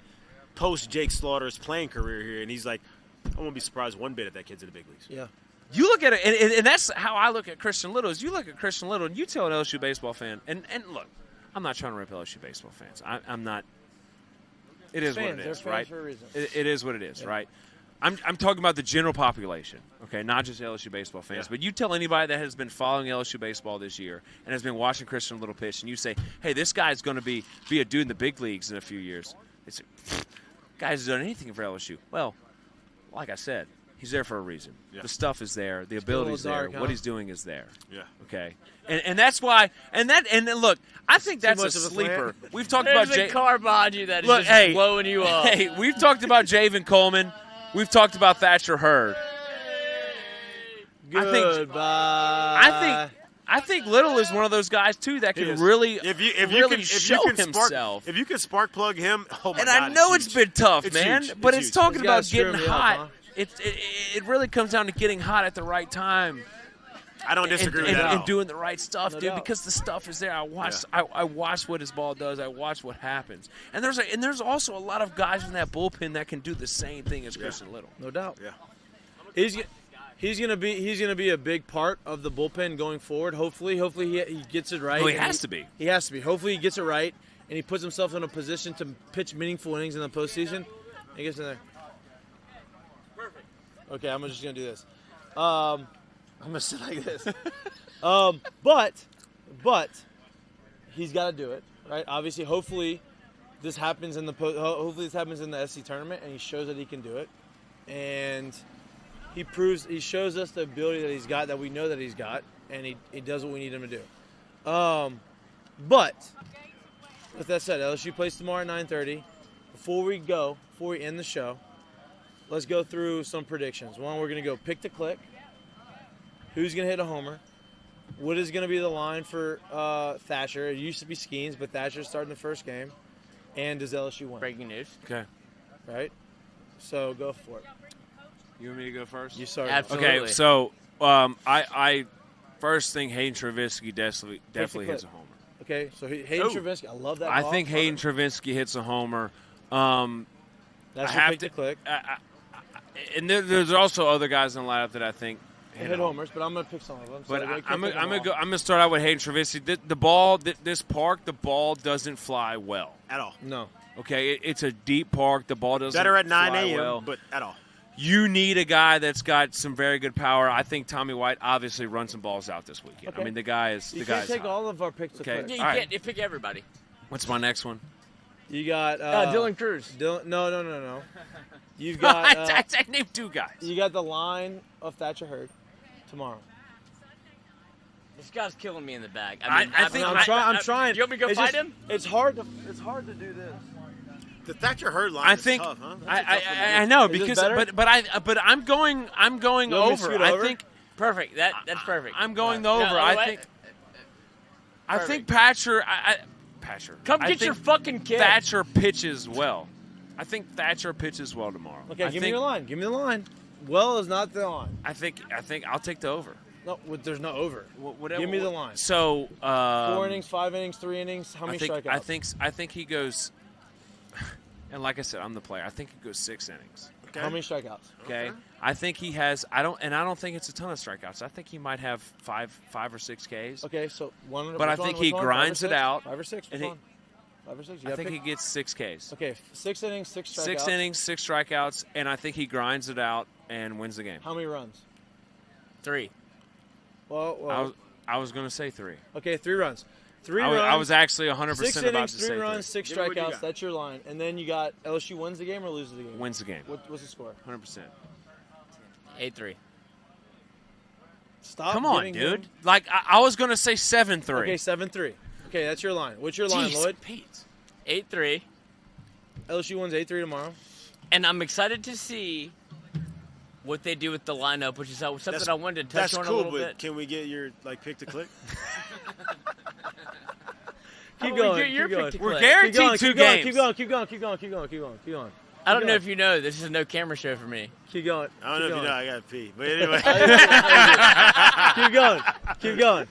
post Jake Slaughter's playing career here, and he's like, I won't be surprised one bit if that kid's in the big leagues. Yeah. You look at it, and that's how I look at Christian Little, is you look at Christian Little, and you tell an LSU baseball fan, and look, I'm not trying to rip LSU baseball fans. I'm not. It is what it is, right? For a reason. It is what it is, right? I'm talking about the general population, okay, not just LSU baseball fans. But you tell anybody that has been following LSU baseball this year and has been watching Christian Little pitch, and you say, hey, this guy's going to be a dude in the big leagues in a few years. It's guy's done anything for LSU. Well, like I said, he's there for a reason. Yeah. The stuff is there. The ability's there. What he's doing is there. Yeah. Okay. And that's why. And look, I think that's a sleeper. We've talked about There's a car behind you that is just blowing you up. Hey, we've talked about Javen Coleman. We've talked about Thatcher Hurd. Goodbye. I think Little is one of those guys too that can really show himself. If you can spark plug him, oh my God! And I know it's been tough, man. Huge. But it's talking about getting hot. Huh? It really comes down to getting hot at the right time. I don't disagree with that. And doing the right stuff, No dude, doubt. because the stuff is there. I watch what his ball does. I watch what happens. And there's also a lot of guys in that bullpen that can do the same thing as Christian Little. No doubt. Yeah. He's gonna be a big part of the bullpen going forward. Hopefully he gets it right. Well, he has to be. He has to be. Hopefully he gets it right, and he puts himself in a position to pitch meaningful innings in the postseason. And he gets in there. Perfect. Okay, I'm just gonna do this. I'm gonna sit like this. But he's got to do it, right? Obviously, hopefully this happens in the SC tournament, and he shows that he can do it, and he shows us the ability that he's got, that we know that he's got, and he does what we need him to do. But with that said, LSU plays tomorrow at 9:30. Before we end the show, let's go through some predictions. One, we're gonna go pick to click. Who's going to hit a homer? What is going to be the line for Thatcher? It used to be Skenes, but Thatcher's starting the first game. And does LSU win? Breaking news. Okay. Right? So go for it. You want me to go first? You start. Absolutely. Okay, so I first think Hayden Travisky definitely hits a homer. Okay, so Hayden Travisky. I love that. I think Hayden Travisky hits a homer. That's your pick to click. And there's also other guys in the lineup that I think hit homers, but I'm going to pick some of them. So but I'm going to start out with Hayden Travisky. The ball doesn't fly well at all. No. Okay, it's a deep park. The ball doesn't better at 9 fly a.m. well. But at all. You need a guy that's got some very good power. I think Tommy White obviously runs some balls out this weekend. Okay. I mean, the guy is. You the can't guy's take hot. all of our picks. To Okay. click. Yeah, you All can't right. pick everybody. What's my next one? You got Dylan Cruz. No. You've got I named 2 guys. you got the line of Thatcher Hurd tomorrow. This guy's killing me in the bag. I mean, think- I'm trying. You want me to go It's fight just- him? It's hard to do this. The Thatcher Hurd line I is think tough, huh? I know Is this because better? but I'm going You want me to over. scoot I over? think Perfect. That's perfect. I'm going No, over. no, I wait. think I think Perfect. Patcher. Come I get your think fucking kid. Thatcher pitches well. I think Thatcher pitches well tomorrow. Okay, I give me think- your line. Give me the line. Well is not the line. I think I'll take the over. No, there's no over. Whatever. Give me the line. So 4 innings, 5 innings, 3 innings. How many strikeouts? I think he goes. And like I said, I'm the player. I think he goes 6 innings. Okay. How many strikeouts? Okay. I think he has. I don't think it's a ton of strikeouts. I think he might have five or 6 Ks. Okay, so one. But I which think one, he which one? grinds it out. 5 or 6. Which and he- one? 5 or 6. You I gotta think he pick. gets 6 Ks. Okay, 6 innings, 6 strikeouts. 6 innings, 6 strikeouts, and I think he grinds it out and wins the game. How many runs? 3. Well, I was going to say 3. okay, 3 runs. 3 I runs. was actually 100% 6 about innings, to 3 say runs, 6 Give me what you strikeouts. got. That's your line. And then you got LSU wins the game or loses the game? Wins the game. What's the score? 100%. 8-3. Stop. Come on, giving dude. him- Like, I was going to say 7-3. Okay, 7-3. Okay, that's your line. What's your line, Jeez, Lloyd? Pete. 8-3. LSU wins 8-3 tomorrow. And I'm excited to see what they do with the lineup, which is something I wanted to touch That's on cool, a little but bit. can we get your pick to click? How Keep about we going. get your Keep going. pick to We're click? guaranteed Keep going, 2 keep going, games. keep going, keep going, keep going, keep going, keep going, keep going. I don't know going. if you know, this is a no camera show for me. Keep going. I don't know if you know. I got to pee. But anyway. Keep going. Keep going.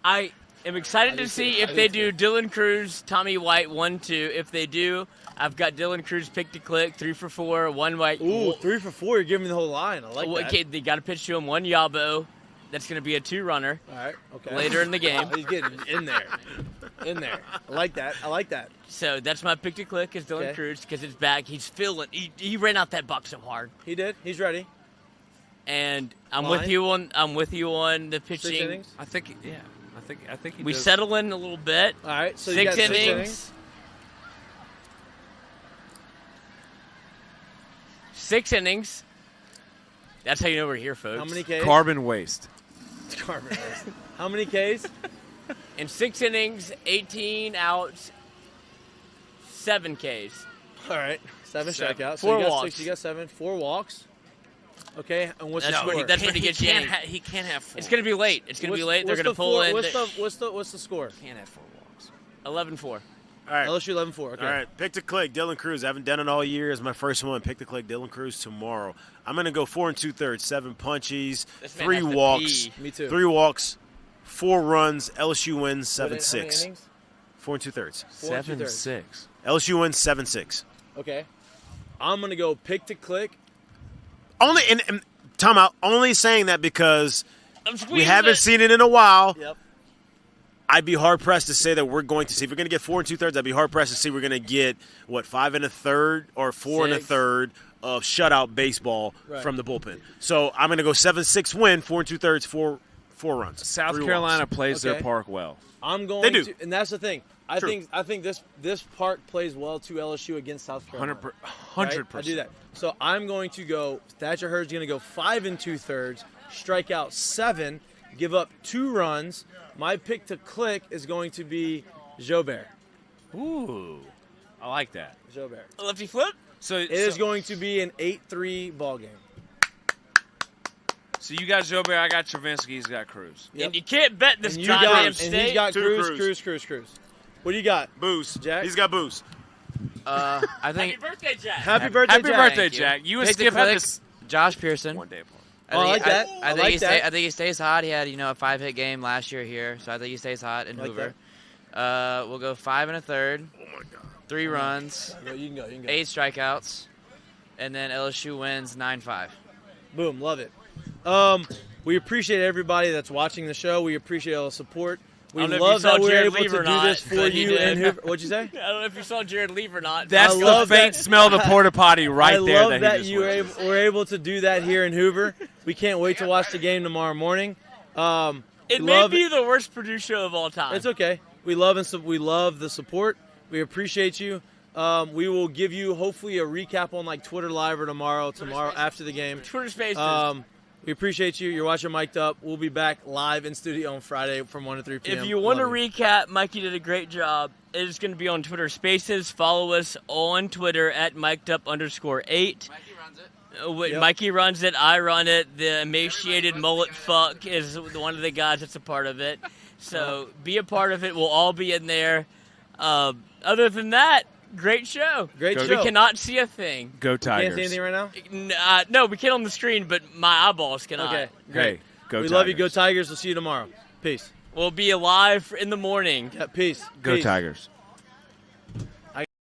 I am excited to see if they do Dylan Cruz, Tommy White 1-2. If they do, I've got Dylan Cruz pick to click, 3 for 4, 1 White. Ooh, 3 for 4. You're giving me the whole line. I like that. Okay, they got to pitch to him 1 Yabo. That's going to be a 2-runner All right. Okay. later in the game. He's getting in there. In there. I like that. I like that. So that's my pick to click is Dylan Okay. Cruz because it's back. He's feeling. He ran out that box so hard, He did. He's ready. and I'm Line? with you on. I'm with you on the 6 pitching. innings. I think, yeah. I think he We does. settle in a little bit. All right. So you 6 got innings. 6 innings. 6 innings. That's how you know we're here, folks. How many Ks? Carbon waste. Carbon waste. How many Ks? In 6 innings, 18 outs, 7 Ks. All right. 7 Seven. strikeouts. 4 So you got walks. 6. You got 7. 4 walks. Okay. And what's That's the what score? that's what he gets yanked. He can't have 4. It's gonna be late. It's gonna be late. They're What's gonna the pull four- in. What's the score? Can't have 4 walks. 11-4. All right. LSU 11-4. Okay. All right, pick to click, Dylan Cruz. I haven't done it all year. It's my first one. Pick to click, Dylan Cruz tomorrow. I'm going to go 4 2/3, 7 punchies, This man 3 has to walks. pee. Me too. 3 walks, 4 runs. LSU wins How many 7-6. innings? 4 2/3. 4 and 2/3. 7-6. LSU wins 7-6. Okay. I'm gonna go pick to click. Only and time out. Only saying that because I'm we squeezing haven't it. seen it in a while. Yep. I'd be hard pressed to say that we're going to see. If we're going to get 4 2/3, I'd be hard pressed to see we're going to get 5 1/3 or 4 6.1/3 of shutout baseball Right. from the bullpen. So I'm going to go 7-6 win, 4 2/3, 4 runs. South 3 Carolina walks. plays their Okay. park well. I'm going They do. to, and that's the thing. I True. think this park plays well to LSU against South Carolina. 100%. Right? I do that. So I'm going to go. Thatcher Hurd's going to go 5 2/3, strike out 7, give up 2 runs. My pick to click is going to be Jobert. Ooh. I like that. Jobert. Lefty flip. So It is going to be an 8-3 ball game. So you got Jobert, I got Travinsky, he's got Cruz. Yep. And you can't bet this And you goddamn got, and state. he's got Two Cruz. What do you got? Boost. Jack? He's got boost. I Happy think birthday, Jack. Happy birthday, Happy Jack. birthday, Thank you. Jack. You and Pick the Skip had click. this Josh Pearson. one day apart. Oh, I like that. I I think like he that. I think he stays hot. He had a 5-hit game last year here, so I think he stays hot in Like Hoover. We'll go 5 1/3, Oh, my God. 3 runs, You can go. 8 strikeouts, and then LSU wins 9-5. Boom, love it. We appreciate everybody that's watching the show. We appreciate all the support. We I don't know if love you saw that we're Jared able Leave to or do not, this for but he you did. and Hoover. What'd you say? I don't know if you saw Jared Leave or not. That's I the love faint that- smell of the porta potty right I there. love that that he you just were able to do that here in Hoover. We can't wait to watch the game tomorrow morning. It we may love be the worst Purdue show of all time. It's okay. We love the support. We appreciate you. We will give you hopefully a recap on like Twitter Live or tomorrow after the game. Twitter Spaces. We appreciate you. You're watching Mik'd Up. We'll be back live in studio on Friday from 1 to 3 p.m. If you want to Love you. recap, Mikey did a great job. It is going to be on Twitter Spaces. Follow us on Twitter at MikeDup_8. Mikey runs it. Yep. Mikey runs it. I run it. The emaciated mullet fuck is one of the guys that's a part of it. So be a part of it. We'll all be in there. Other than that, great show. Great We show. cannot see a thing. Go Can't Tigers. see anything right now? No, we can on the screen, but my eyeballs cannot. Okay. Hey, go We Tigers. love you. Go Tigers. We'll see you tomorrow. Peace. We'll be alive in the morning. Yeah, peace. Go Peace. Tigers.